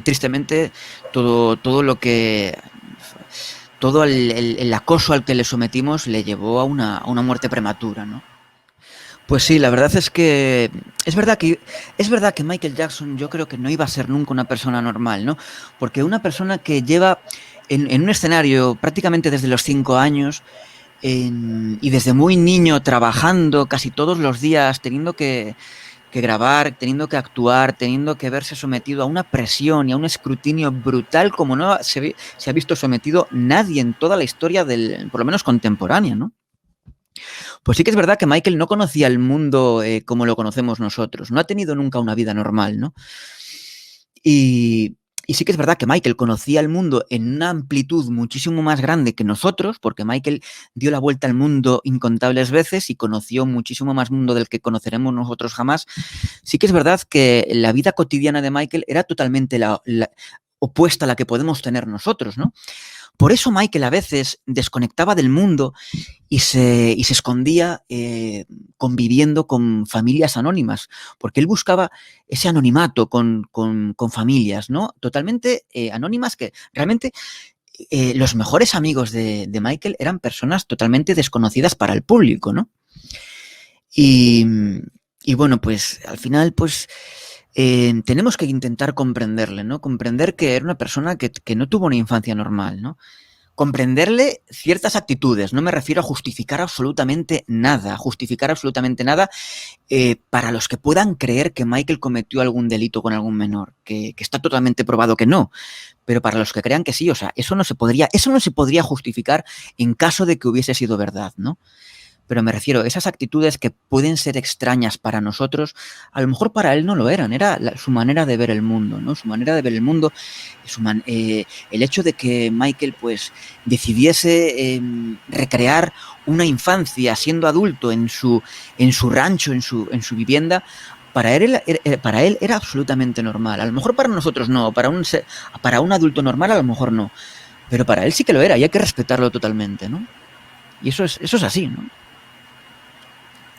tristemente todo lo que... todo el acoso al que le sometimos le llevó a una muerte prematura, ¿no? Pues sí, la verdad es que es verdad que Michael Jackson yo creo que no iba a ser nunca una persona normal, ¿no? Porque una persona que lleva en un escenario prácticamente desde los 5 años y desde muy niño trabajando casi todos los días, teniendo que grabar, teniendo que actuar, teniendo que verse sometido a una presión y a un escrutinio brutal como no se ha visto sometido nadie en toda la historia por lo menos contemporánea, ¿no? Pues sí que es verdad que Michael no conocía el mundo como lo conocemos nosotros, no ha tenido nunca una vida normal, ¿no? Y sí que es verdad que Michael conocía el mundo en una amplitud muchísimo más grande que nosotros, porque Michael dio la vuelta al mundo incontables veces y conoció muchísimo más mundo del que conoceremos nosotros jamás. Sí que es verdad que la vida cotidiana de Michael era totalmente la opuesta a la que podemos tener nosotros, ¿no? Por eso Michael a veces desconectaba del mundo y se escondía conviviendo con familias anónimas, porque él buscaba ese anonimato con familias, ¿no? Totalmente anónimas, que realmente los mejores amigos de Michael eran personas totalmente desconocidas para el público, ¿no? Y bueno, pues al final, pues tenemos que intentar comprenderle, ¿no? Comprender que era una persona que no tuvo una infancia normal, ¿no? Comprenderle ciertas actitudes, no me refiero a justificar absolutamente nada, para los que puedan creer que Michael cometió algún delito con algún menor, que está totalmente probado que no, pero para los que crean que sí, o sea, eso no se podría justificar en caso de que hubiese sido verdad, ¿no? Pero me refiero a esas actitudes que pueden ser extrañas para nosotros, a lo mejor para él no lo eran, era su manera de ver el mundo, ¿no? Su manera de ver el mundo, el hecho de que Michael pues decidiese recrear una infancia siendo adulto en su rancho, en su vivienda, para él era absolutamente normal. A lo mejor para nosotros no, para un adulto normal a lo mejor no, pero para él sí que lo era y hay que respetarlo totalmente, ¿no? Y eso es así, ¿no?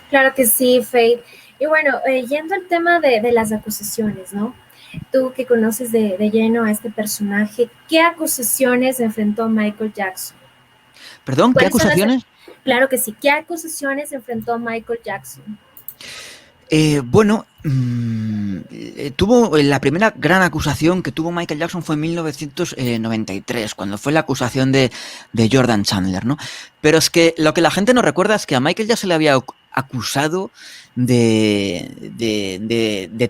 Claro que sí, Faith. Y bueno, yendo al tema de las acusaciones, ¿no? Tú que conoces de lleno a este personaje, ¿qué acusaciones enfrentó Michael Jackson? ¿Perdón? ¿Qué acusaciones? Claro que sí. ¿Qué acusaciones enfrentó Michael Jackson? Bueno, tuvo la primera gran acusación que tuvo Michael Jackson fue en 1993, cuando fue la acusación de Jordan Chandler, ¿no? Pero es que lo que la gente no recuerda es que a Michael ya se le había acusado de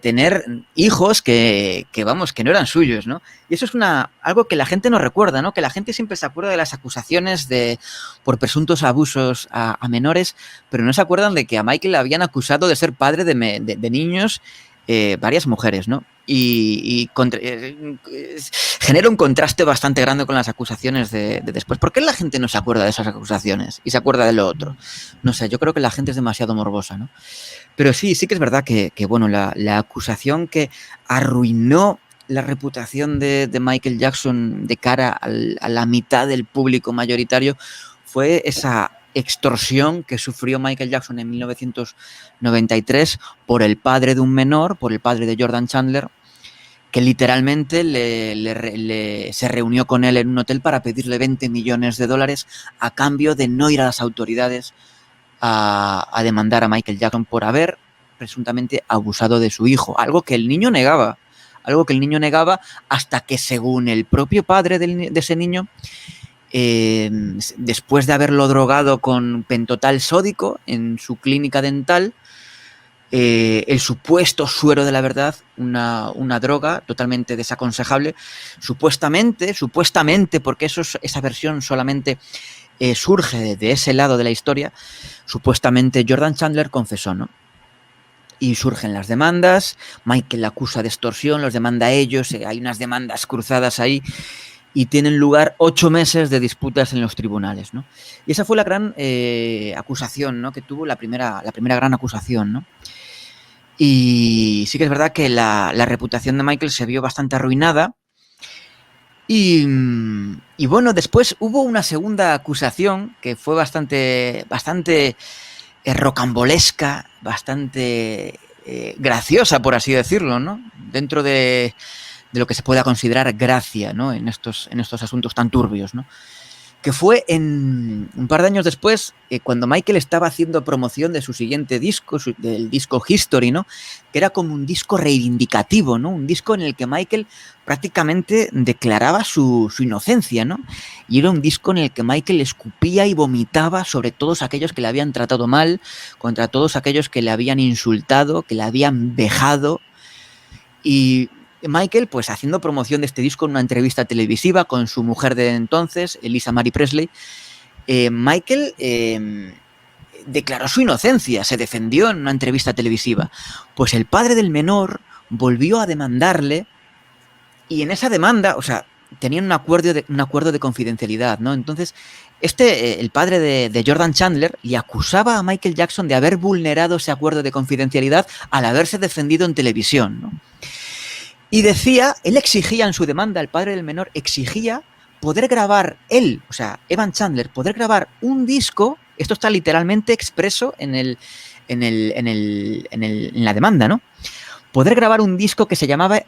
tener hijos que no eran suyos, ¿no? Y eso es algo que la gente no recuerda, ¿no? Que la gente siempre se acuerda de las acusaciones por presuntos abusos a menores, pero no se acuerdan de que a Michael le habían acusado de ser padre de niños varias mujeres, ¿no? Y genera un contraste bastante grande con las acusaciones de después. ¿Por qué la gente no se acuerda de esas acusaciones y se acuerda de lo otro? No sé, yo creo que la gente es demasiado morbosa, ¿no? Pero sí que es verdad que bueno, la acusación que arruinó la reputación de Michael Jackson de cara a la mitad del público mayoritario fue esa extorsión que sufrió Michael Jackson en 1993 por el padre de un menor, por el padre de Jordan Chandler, que literalmente se reunió con él en un hotel para pedirle $20 millones a cambio de no ir a las autoridades a demandar a Michael Jackson por haber presuntamente abusado de su hijo, algo que el niño negaba hasta que, según el propio padre de ese niño, después de haberlo drogado con pentotal sódico en su clínica dental, el supuesto suero de la verdad, una droga totalmente desaconsejable, supuestamente, porque esa versión solamente surge de ese lado de la historia, supuestamente Jordan Chandler confesó, ¿no? Y surgen las demandas, Michael la acusa de extorsión, los demanda a ellos, hay unas demandas cruzadas ahí y tienen lugar 8 meses de disputas en los tribunales, ¿no? Y esa fue la gran acusación, ¿no? Que tuvo la primera gran acusación, ¿no? Y sí que es verdad que la reputación de Michael se vio bastante arruinada. Y bueno, después hubo una segunda acusación que fue bastante rocambolesca, bastante graciosa, por así decirlo, ¿no? Dentro de lo que se pueda considerar gracia, ¿no? En estos asuntos tan turbios, ¿no? Que fue un par de años después, cuando Michael estaba haciendo promoción de su siguiente disco, del disco History, ¿no? Que era como un disco reivindicativo, ¿no? Un disco en el que Michael prácticamente declaraba su inocencia, ¿no? Y era un disco en el que Michael escupía y vomitaba sobre todos aquellos que le habían tratado mal, contra todos aquellos que le habían insultado, que le habían vejado. Y Michael, pues haciendo promoción de este disco en una entrevista televisiva con su mujer de entonces, Lisa Marie Presley, Michael declaró su inocencia, se defendió en una entrevista televisiva. Pues el padre del menor volvió a demandarle y en esa demanda, o sea, tenían un acuerdo de confidencialidad, ¿no? Entonces, el padre de Jordan Chandler le acusaba a Michael Jackson de haber vulnerado ese acuerdo de confidencialidad al haberse defendido en televisión, ¿no? Y decía, él exigía en su demanda, el padre del menor exigía poder grabar él, o sea, Evan Chandler, poder grabar un disco, esto está literalmente expreso en la demanda, ¿no? Poder grabar un disco que se llamase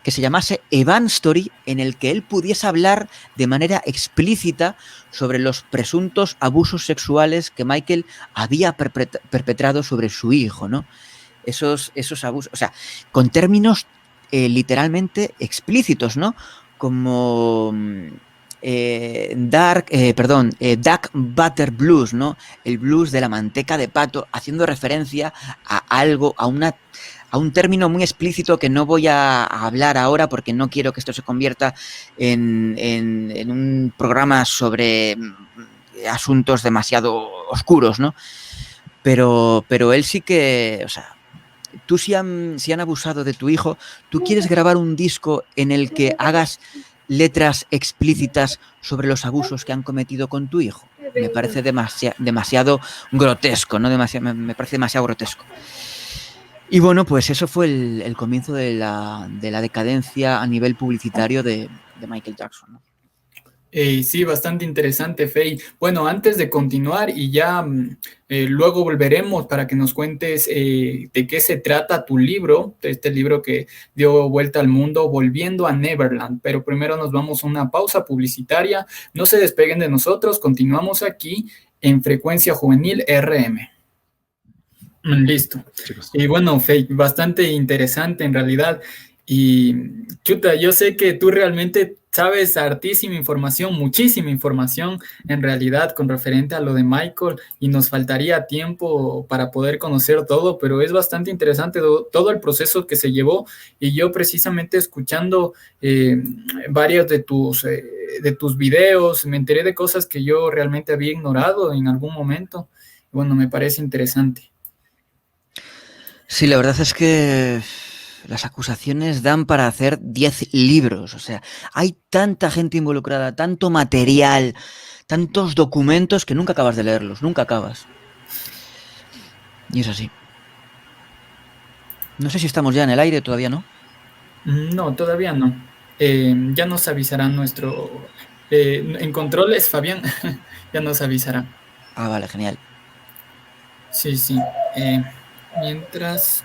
Evan Story, en el que él pudiese hablar de manera explícita sobre los presuntos abusos sexuales que Michael había perpetrado sobre su hijo, ¿no? Esos abusos, o sea, con términos literalmente explícitos, ¿no? Como Dark Butter Blues, ¿no? El blues de la manteca de pato, haciendo referencia a un término muy explícito que no voy a hablar ahora porque no quiero que esto se convierta en un programa sobre asuntos demasiado oscuros, ¿no? Pero él sí que, o sea, tú si han abusado de tu hijo, tú quieres grabar un disco en el que hagas letras explícitas sobre los abusos que han cometido con tu hijo. Me parece demasiado grotesco, ¿no? Me parece demasiado grotesco. Y bueno, pues eso fue el comienzo de la decadencia a nivel publicitario de Michael Jackson, ¿no? Sí, bastante interesante, Fey. Bueno, antes de continuar y ya luego volveremos para que nos cuentes de qué se trata tu libro, este libro que dio vuelta al mundo, Volviendo a Neverland. Pero primero nos vamos a una pausa publicitaria. No se despeguen de nosotros, continuamos aquí en Frecuencia Juvenil RM. Listo. Y bueno, Fey, bastante interesante en realidad. Y chuta, yo sé que tú realmente sabes hartísima información, muchísima información en realidad con referente a lo de Michael y nos faltaría tiempo para poder conocer todo, pero es bastante interesante todo el proceso que se llevó y yo precisamente escuchando varios de tus videos me enteré de cosas que yo realmente había ignorado en algún momento. Bueno, me parece interesante. Sí, la verdad es que las acusaciones dan para hacer 10 libros, o sea, hay tanta gente involucrada, tanto material, tantos documentos que nunca acabas de leerlos, nunca acabas. Y es así. No sé si estamos ya en el aire, todavía no. No, todavía no. Ya nos avisará en controles, Fabián, ya nos avisará. Ah, vale, genial. Sí. Mientras...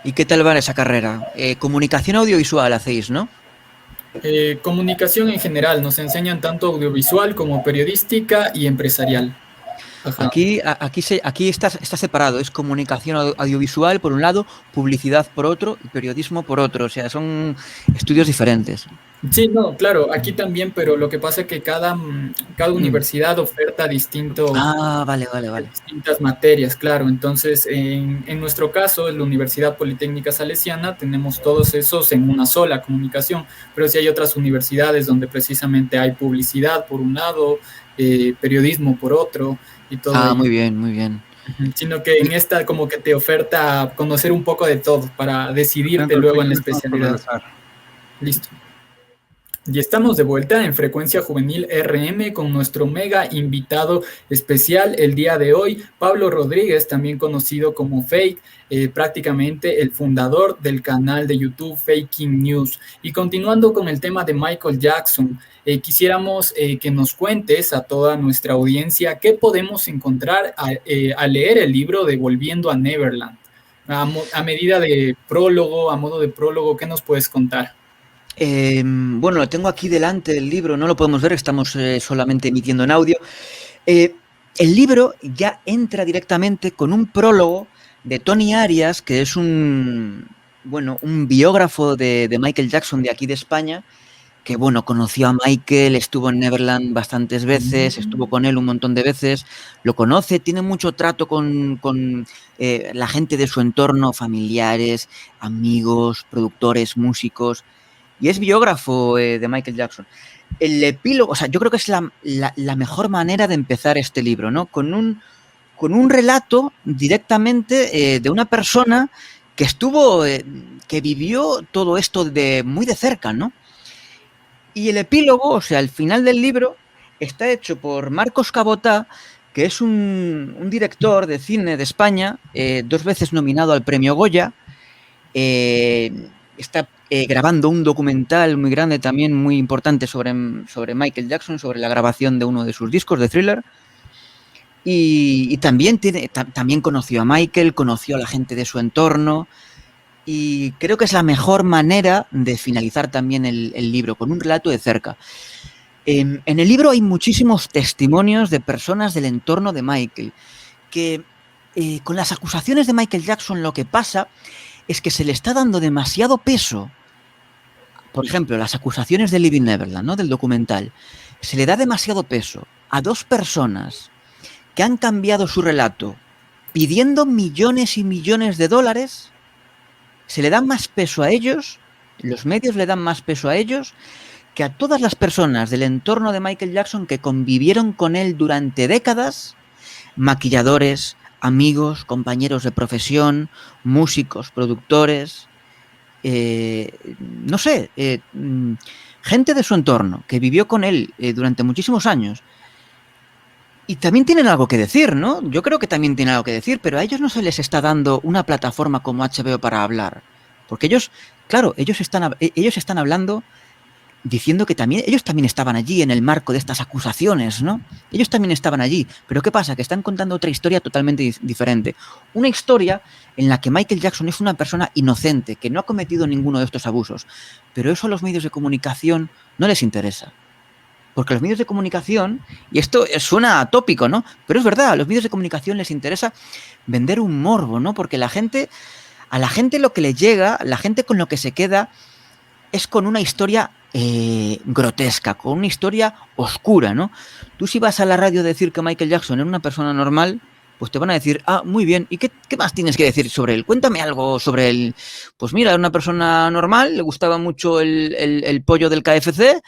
¿Y qué tal va esa carrera? Comunicación audiovisual hacéis, ¿no? Comunicación en general. Nos enseñan tanto audiovisual como periodística y empresarial. Ajá. Aquí está separado. Es comunicación audiovisual por un lado, publicidad por otro y periodismo por otro. O sea, son estudios diferentes. Sí, no, claro, aquí también, pero lo que pasa es que cada universidad oferta distintos... vale. distintas materias, claro. Entonces, en nuestro caso, en la Universidad Politécnica Salesiana, tenemos todos esos en una sola comunicación, pero sí hay otras universidades donde precisamente hay publicidad por un lado, periodismo por otro y todo Ah, ello. muy bien, muy bien. Sino que en esta como que te oferta conocer un poco de todo para decidirte Dentro, luego en la chicos, estamos por especialidad. regresar. Listo. Y estamos de vuelta en Frecuencia Juvenil RM con nuestro mega invitado especial el día de hoy, Pablo Rodríguez, también conocido como Fake, prácticamente el fundador del canal de YouTube Faking News. Y continuando con el tema de Michael Jackson, quisiéramos que nos cuentes a toda nuestra audiencia qué podemos encontrar al leer el libro de Volviendo a Neverland. A medida de prólogo, a modo de prólogo, ¿qué nos puedes contar? Bueno, lo tengo aquí delante el libro, no lo podemos ver, estamos solamente emitiendo en audio. El libro ya entra directamente con un prólogo de Tony Arias, que es un biógrafo de Michael Jackson de aquí de España, que conoció a Michael, estuvo en Neverland bastantes veces, estuvo con él un montón de veces, lo conoce, tiene mucho trato con la gente de su entorno, familiares, amigos, productores, músicos. Y es biógrafo de Michael Jackson. El epílogo, o sea, yo creo que es la mejor manera de empezar este libro, ¿no? Con un relato directamente de una persona que estuvo, que vivió todo esto muy de cerca, ¿no? Y el epílogo, o sea, el final del libro, está hecho por Marcos Cabotá, que es un director de cine de España, 2 veces nominado al premio Goya. Está grabando un documental muy grande, también muy importante sobre Michael Jackson, sobre la grabación de uno de sus discos de Thriller. Y también conoció a Michael, conoció a la gente de su entorno. Y creo que es la mejor manera de finalizar también el libro, con un relato de cerca. En el libro hay muchísimos testimonios de personas del entorno de Michael, que con las acusaciones de Michael Jackson lo que pasa es que se le está dando demasiado peso. Por ejemplo, las acusaciones de Living Neverland, ¿no? Del documental. Se le da demasiado peso a 2 personas que han cambiado su relato pidiendo millones y millones de dólares. Se le da más peso a ellos, los medios le dan más peso a ellos que a todas las personas del entorno de Michael Jackson que convivieron con él durante décadas, maquilladores, amigos, compañeros de profesión, músicos, productores, no sé, gente de su entorno que vivió con él durante muchísimos años. Y también tienen algo que decir, ¿no? Yo creo que también tienen algo que decir, pero a ellos no se les está dando una plataforma como HBO para hablar. Porque ellos, claro, ellos están hablando diciendo que ellos también estaban allí en el marco de estas acusaciones, ¿no? Ellos también estaban allí, pero ¿qué pasa? Que están contando otra historia totalmente diferente. Una historia en la que Michael Jackson es una persona inocente, que no ha cometido ninguno de estos abusos, pero eso a los medios de comunicación no les interesa. Porque a los medios de comunicación, y esto suena atópico, ¿no? Pero es verdad, a los medios de comunicación les interesa vender un morbo, ¿no? Porque a la gente lo que le llega, la gente con lo que se queda es con una historia grotesca, con una historia oscura, ¿no? Tú si vas a la radio a decir que Michael Jackson era una persona normal, pues te van a decir, muy bien, ¿y qué más tienes que decir sobre él? Cuéntame algo sobre él. Pues mira, era una persona normal, le gustaba mucho el pollo del KFC,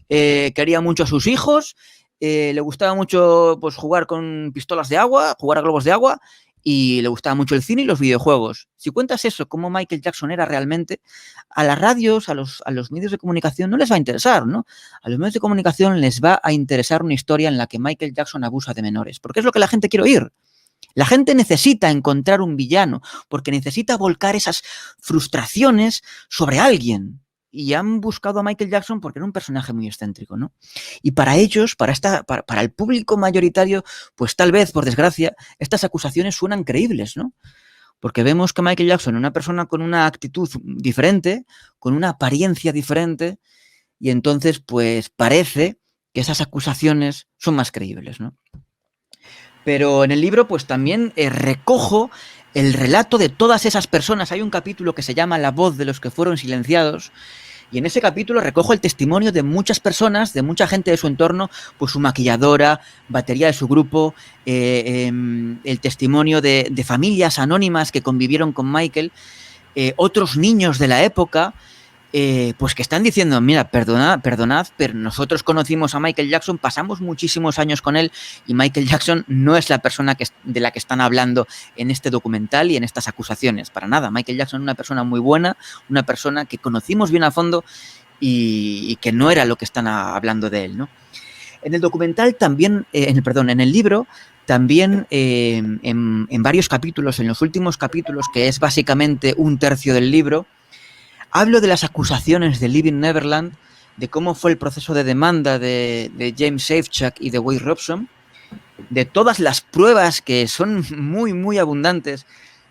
quería mucho a sus hijos, le gustaba mucho pues jugar con pistolas de agua, jugar a globos de agua, y le gustaba mucho el cine y los videojuegos. Si cuentas eso, cómo Michael Jackson era realmente, a las radios, a los medios de comunicación no les va a interesar, ¿no? A los medios de comunicación les va a interesar una historia en la que Michael Jackson abusa de menores, porque es lo que la gente quiere oír. La gente necesita encontrar un villano, porque necesita volcar esas frustraciones sobre alguien. Y han buscado a Michael Jackson porque era un personaje muy excéntrico, ¿no? Y para ellos, para el público mayoritario, pues tal vez, por desgracia, estas acusaciones suenan creíbles, ¿no? Porque vemos que Michael Jackson es una persona con una actitud diferente, con una apariencia diferente, y entonces, pues parece que esas acusaciones son más creíbles, ¿no? Pero en el libro, pues también recojo el relato de todas esas personas. Hay un capítulo que se llama La voz de los que fueron silenciados, y en ese capítulo recojo el testimonio de muchas personas, de mucha gente de su entorno, pues su maquilladora, batería de su grupo, el testimonio de familias anónimas que convivieron con Michael, otros niños de la época, pues que están diciendo, mira, perdonad, pero nosotros conocimos a Michael Jackson, pasamos muchísimos años con él y Michael Jackson no es la persona de la que están hablando en este documental y en estas acusaciones, para nada. Michael Jackson es una persona muy buena, una persona que conocimos bien a fondo y que no era lo que están hablando de él, ¿no? En el documental también, en el libro, también en varios capítulos, en los últimos capítulos, que es básicamente un tercio del libro, hablo de las acusaciones de Living Neverland, de cómo fue el proceso de demanda de James Safechuck y de Wade Robson, de todas las pruebas que son muy, muy abundantes,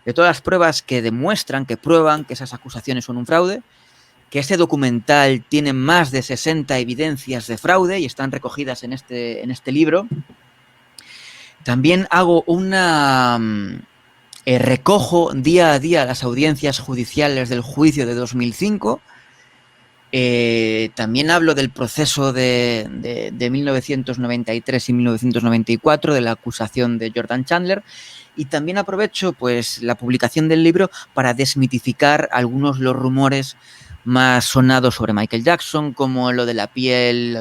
de todas las pruebas que demuestran, que prueban que esas acusaciones son un fraude, que este documental tiene más de 60 evidencias de fraude y están recogidas en este libro. También hago recojo día a día las audiencias judiciales del juicio de 2005. También hablo del proceso de 1993 y 1994, de la acusación de Jordan Chandler. Y también aprovecho pues, la publicación del libro para desmitificar algunos de los rumores más sonados sobre Michael Jackson, como lo de la piel,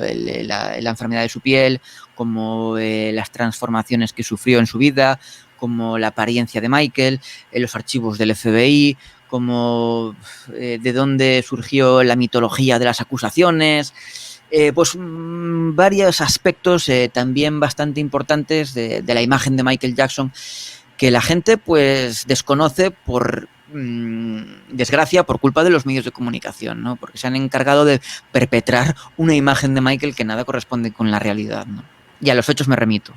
la enfermedad de su piel, como las transformaciones que sufrió en su vida, como la apariencia de Michael, los archivos del FBI, como de dónde surgió la mitología de las acusaciones, pues varios aspectos también bastante importantes de la imagen de Michael Jackson que la gente pues desconoce por desgracia por culpa de los medios de comunicación, ¿no? Porque se han encargado de perpetrar una imagen de Michael que nada corresponde con la realidad, ¿no? Y a los hechos me remito.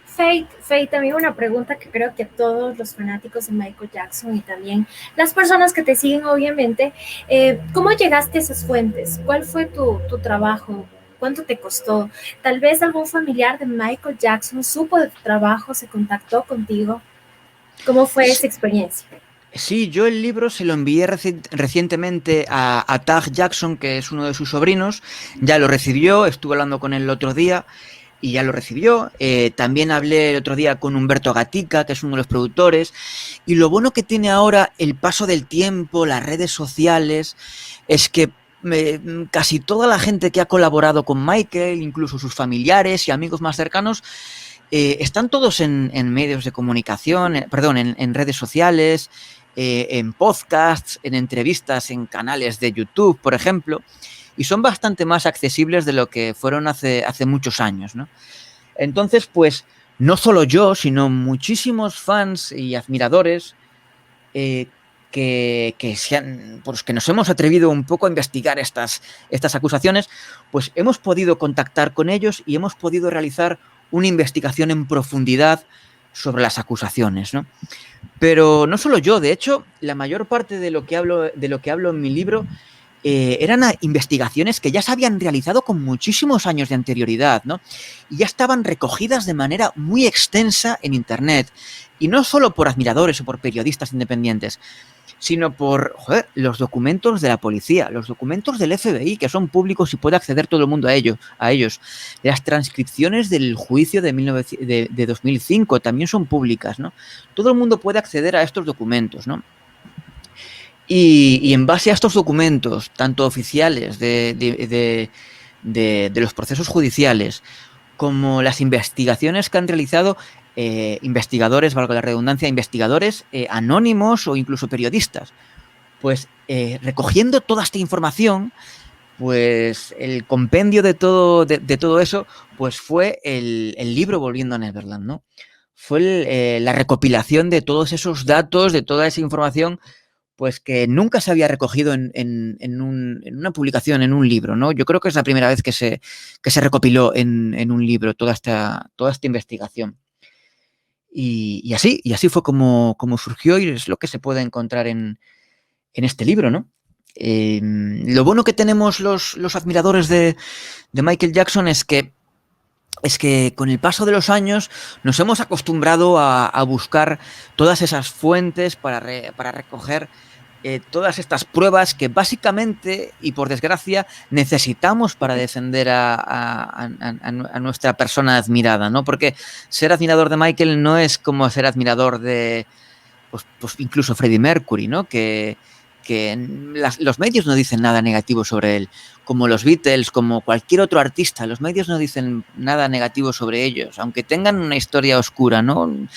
Faye, también una pregunta que creo que todos los fanáticos de Michael Jackson y también las personas que te siguen, obviamente, ¿cómo llegaste a esas fuentes? ¿Cuál fue tu trabajo? ¿Cuánto te costó? Tal vez algún familiar de Michael Jackson supo de tu trabajo, se contactó contigo. ¿Cómo fue esa experiencia? Sí, yo el libro se lo envié recientemente a Tag Jackson, que es uno de sus sobrinos. Ya lo recibió, estuve hablando con él el otro día y ya lo recibió. También hablé el otro día con Humberto Gatica, que es uno de los productores. Y lo bueno que tiene ahora el paso del tiempo, las redes sociales, es que casi toda la gente que ha colaborado con Michael, incluso sus familiares y amigos más cercanos, están todos en medios de comunicación, en redes sociales, en podcasts, en entrevistas, en canales de YouTube, por ejemplo, y son bastante más accesibles de lo que fueron hace muchos años, ¿no? Entonces, pues, no solo yo, sino muchísimos fans y admiradores que nos hemos atrevido un poco a investigar estas acusaciones, pues hemos podido contactar con ellos y hemos podido realizar una investigación en profundidad sobre las acusaciones, ¿no? Pero no solo yo, de hecho, la mayor parte de lo que hablo en mi libro eran investigaciones que ya se habían realizado con muchísimos años de anterioridad, ¿no? Y ya estaban recogidas de manera muy extensa en Internet. Y no solo por admiradores o por periodistas independientes, sino por los documentos de la policía, los documentos del FBI, que son públicos y puede acceder todo el mundo a ellos. Las transcripciones del juicio de 2005 también son públicas, ¿no? Todo el mundo puede acceder a estos documentos, ¿no? Y en base a estos documentos, tanto oficiales de los procesos judiciales, como las investigaciones que han realizado investigadores, valga la redundancia, investigadores anónimos o incluso periodistas, pues recogiendo toda esta información, pues el compendio de todo eso, pues fue el libro Volviendo a Neverland, ¿no? Fue la recopilación de todos esos datos, de toda esa información, pues que nunca se había recogido en una publicación, en un libro, ¿no? Yo creo que es la primera vez que se recopiló en un libro toda esta investigación. Y así fue como surgió y es lo que se puede encontrar en este libro, ¿no? Lo bueno que tenemos los admiradores de Michael Jackson es que con el paso de los años nos hemos acostumbrado a buscar todas esas fuentes para recoger todas estas pruebas que básicamente y por desgracia necesitamos para defender a nuestra persona admirada, ¿no? Porque ser admirador de Michael no es como ser admirador de pues incluso Freddie Mercury, ¿no? Que que los medios no dicen nada negativo sobre él, como los Beatles, como cualquier otro artista, los medios no dicen nada negativo sobre ellos, aunque tengan una historia oscura, no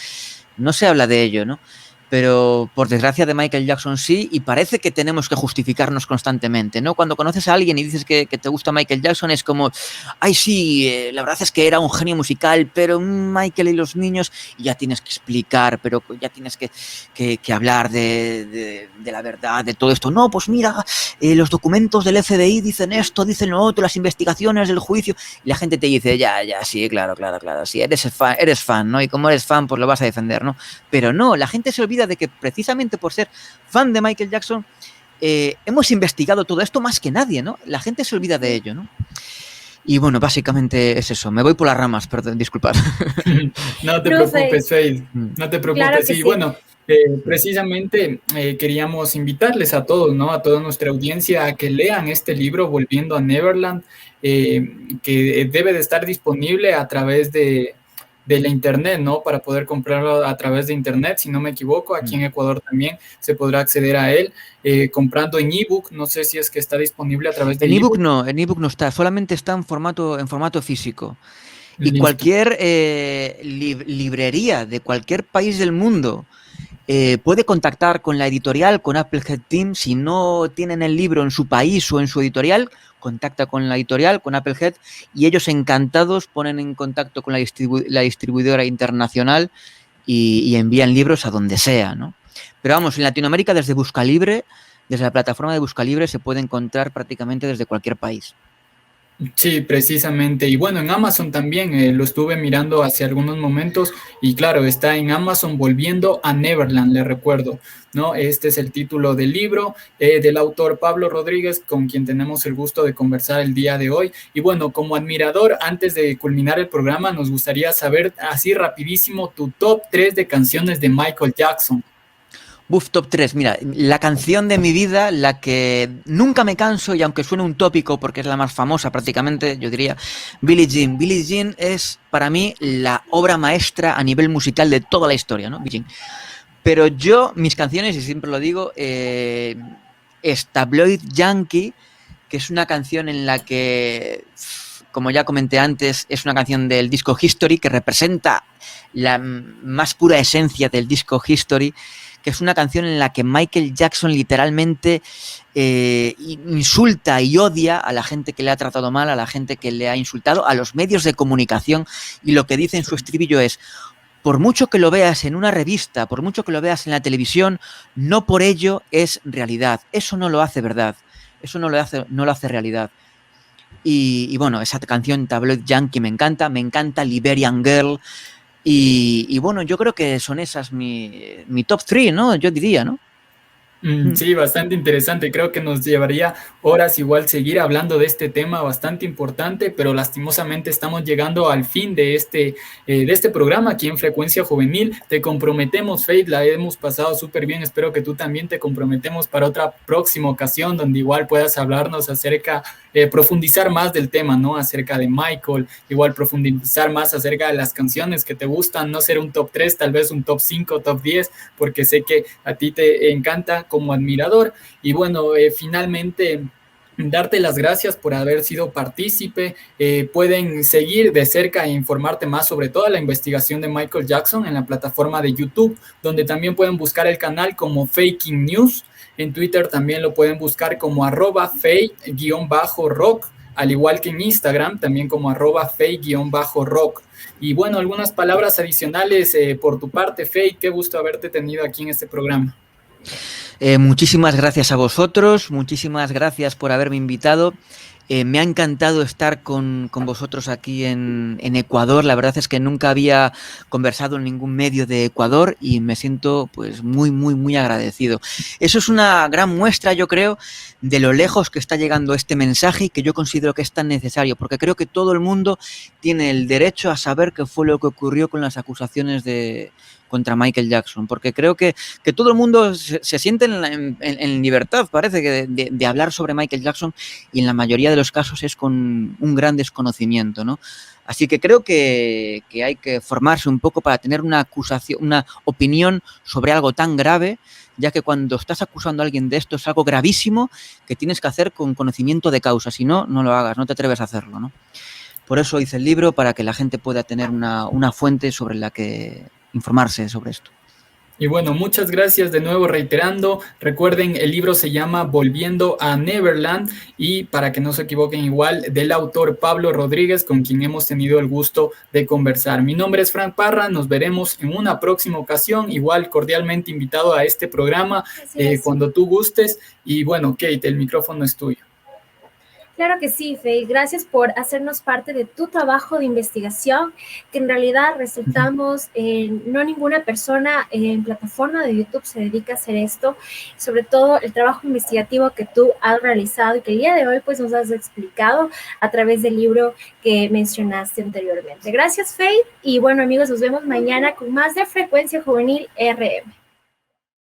se habla de ello, ¿no? Pero por desgracia de Michael Jackson sí, y parece que tenemos que justificarnos constantemente, ¿no? Cuando conoces a alguien y dices que te gusta Michael Jackson es como, ay sí, la verdad es que era un genio musical, pero Michael y los niños, y ya tienes que explicar, pero ya tienes que hablar de la verdad, de todo esto. No, pues mira, los documentos del FBI dicen esto, dicen lo otro, las investigaciones, el juicio, y la gente te dice, ya, sí, claro, sí, eres fan, ¿no? Y como eres fan, pues lo vas a defender, ¿no? Pero no, la gente se olvida de que precisamente por ser fan de Michael Jackson hemos investigado todo esto más que nadie, ¿no? La gente se olvida de ello, ¿no? Y bueno, básicamente es eso. Me voy por las ramas, perdón, disculpad. No te preocupes, Faye. No te preocupes. Claro que sí, bueno, precisamente queríamos invitarles a todos, ¿no? A toda nuestra audiencia a que lean este libro, Volviendo a Neverland, que debe de estar disponible a través de la internet, ¿no? Para poder comprarlo a través de internet, si no me equivoco, aquí en Ecuador también se podrá acceder a él comprando en ebook. No sé si es que está disponible a través de ebook. En ebook no está, solamente está en formato físico. Y listo. Cualquier librería de cualquier país del mundo puede contactar con la editorial, con Applehead Team. Si no tienen el libro en su país o en su editorial, contacta con la editorial, con Applehead, y ellos encantados ponen en contacto con la distribuidora internacional y envían libros a donde sea, ¿no? Pero vamos, en Latinoamérica desde Buscalibre, desde la plataforma de Buscalibre se puede encontrar prácticamente desde cualquier país. Sí, precisamente. Y bueno, en Amazon también lo estuve mirando hace algunos momentos y claro, está en Amazon Volviendo a Neverland, le recuerdo, ¿no? Este es el título del libro del autor Pablo Rodríguez, con quien tenemos el gusto de conversar el día de hoy. Y bueno, como admirador, antes de culminar el programa, nos gustaría saber así rapidísimo tu top 3 de canciones de Michael Jackson. Top 3, mira, la canción de mi vida, la que nunca me canso y aunque suene un tópico porque es la más famosa prácticamente, yo diría Billie Jean. Billie Jean es para mí la obra maestra a nivel musical de toda la historia, ¿no? Billie Jean. Pero mis canciones, y siempre lo digo, es Tabloid Yankee, que es una canción en la que, como ya comenté antes, es una canción del disco History que representa la más pura esencia del disco History, que es una canción en la que Michael Jackson literalmente insulta y odia a la gente que le ha tratado mal, a la gente que le ha insultado, a los medios de comunicación, y lo que dice en su estribillo es: por mucho que lo veas en una revista, por mucho que lo veas en la televisión, no por ello es realidad. Eso no lo hace verdad, eso no lo hace realidad. Y bueno, esa canción Tabloid Yankee me encanta Liberian Girl. Y bueno, yo creo que son esas mi top 3, ¿no? Yo diría, ¿no? Sí, bastante interesante. Creo que nos llevaría horas igual seguir hablando de este tema bastante importante, pero lastimosamente estamos llegando al fin de este programa aquí en Frecuencia Juvenil. Te comprometemos, Faith, la hemos pasado súper bien. Espero que tú también te comprometemos para otra próxima ocasión donde igual puedas hablarnos acerca, profundizar más del tema, ¿no? Acerca de Michael, igual profundizar más acerca de las canciones que te gustan, no ser un top 3, tal vez un top 5, top 10, porque sé que a ti te encanta como admirador. Y bueno, finalmente darte las gracias por haber sido partícipe. Pueden seguir de cerca e informarte más sobre toda la investigación de Michael Jackson en la plataforma de YouTube, donde también pueden buscar el canal como Faking News. En Twitter también lo pueden buscar como @fake_rock, al igual que en Instagram también como @fake_rock. Y bueno, algunas palabras adicionales por tu parte, Faye. Qué gusto haberte tenido aquí en este programa. Muchísimas gracias a vosotros, muchísimas gracias por haberme invitado. Me ha encantado estar con vosotros aquí en Ecuador. La verdad es que nunca había conversado en ningún medio de Ecuador y me siento pues muy agradecido. Eso es una gran muestra, yo creo, de lo lejos que está llegando este mensaje y que yo considero que es tan necesario, porque creo que todo el mundo tiene el derecho a saber qué fue lo que ocurrió con las acusaciones contra Michael Jackson, porque creo que todo el mundo se siente en libertad, parece, que de hablar sobre Michael Jackson, y en la mayoría de los casos es con un gran desconocimiento, ¿no? Así que creo que hay que formarse un poco para tener una opinión sobre algo tan grave, ya que cuando estás acusando a alguien de esto es algo gravísimo que tienes que hacer con conocimiento de causa. Si no, no lo hagas, no te atreves a hacerlo, ¿no? Por eso hice el libro, para que la gente pueda tener una fuente sobre la que informarse sobre esto. Y bueno, muchas gracias de nuevo, reiterando. Recuerden, el libro se llama Volviendo a Neverland, y para que no se equivoquen, igual, del autor Pablo Rodríguez, con quien hemos tenido el gusto de conversar. Mi nombre es Frank Parra, nos veremos en una próxima ocasión, igual cordialmente invitado a este programa cuando tú gustes. Y bueno, Kate, el micrófono es tuyo. Claro que sí, Faye. Gracias por hacernos parte de tu trabajo de investigación, que en realidad resultamos, no ninguna persona en plataforma de YouTube se dedica a hacer esto, sobre todo el trabajo investigativo que tú has realizado y que el día de hoy pues nos has explicado a través del libro que mencionaste anteriormente. Gracias, Faye, y bueno, amigos, nos vemos mañana con más de Frecuencia Juvenil RM.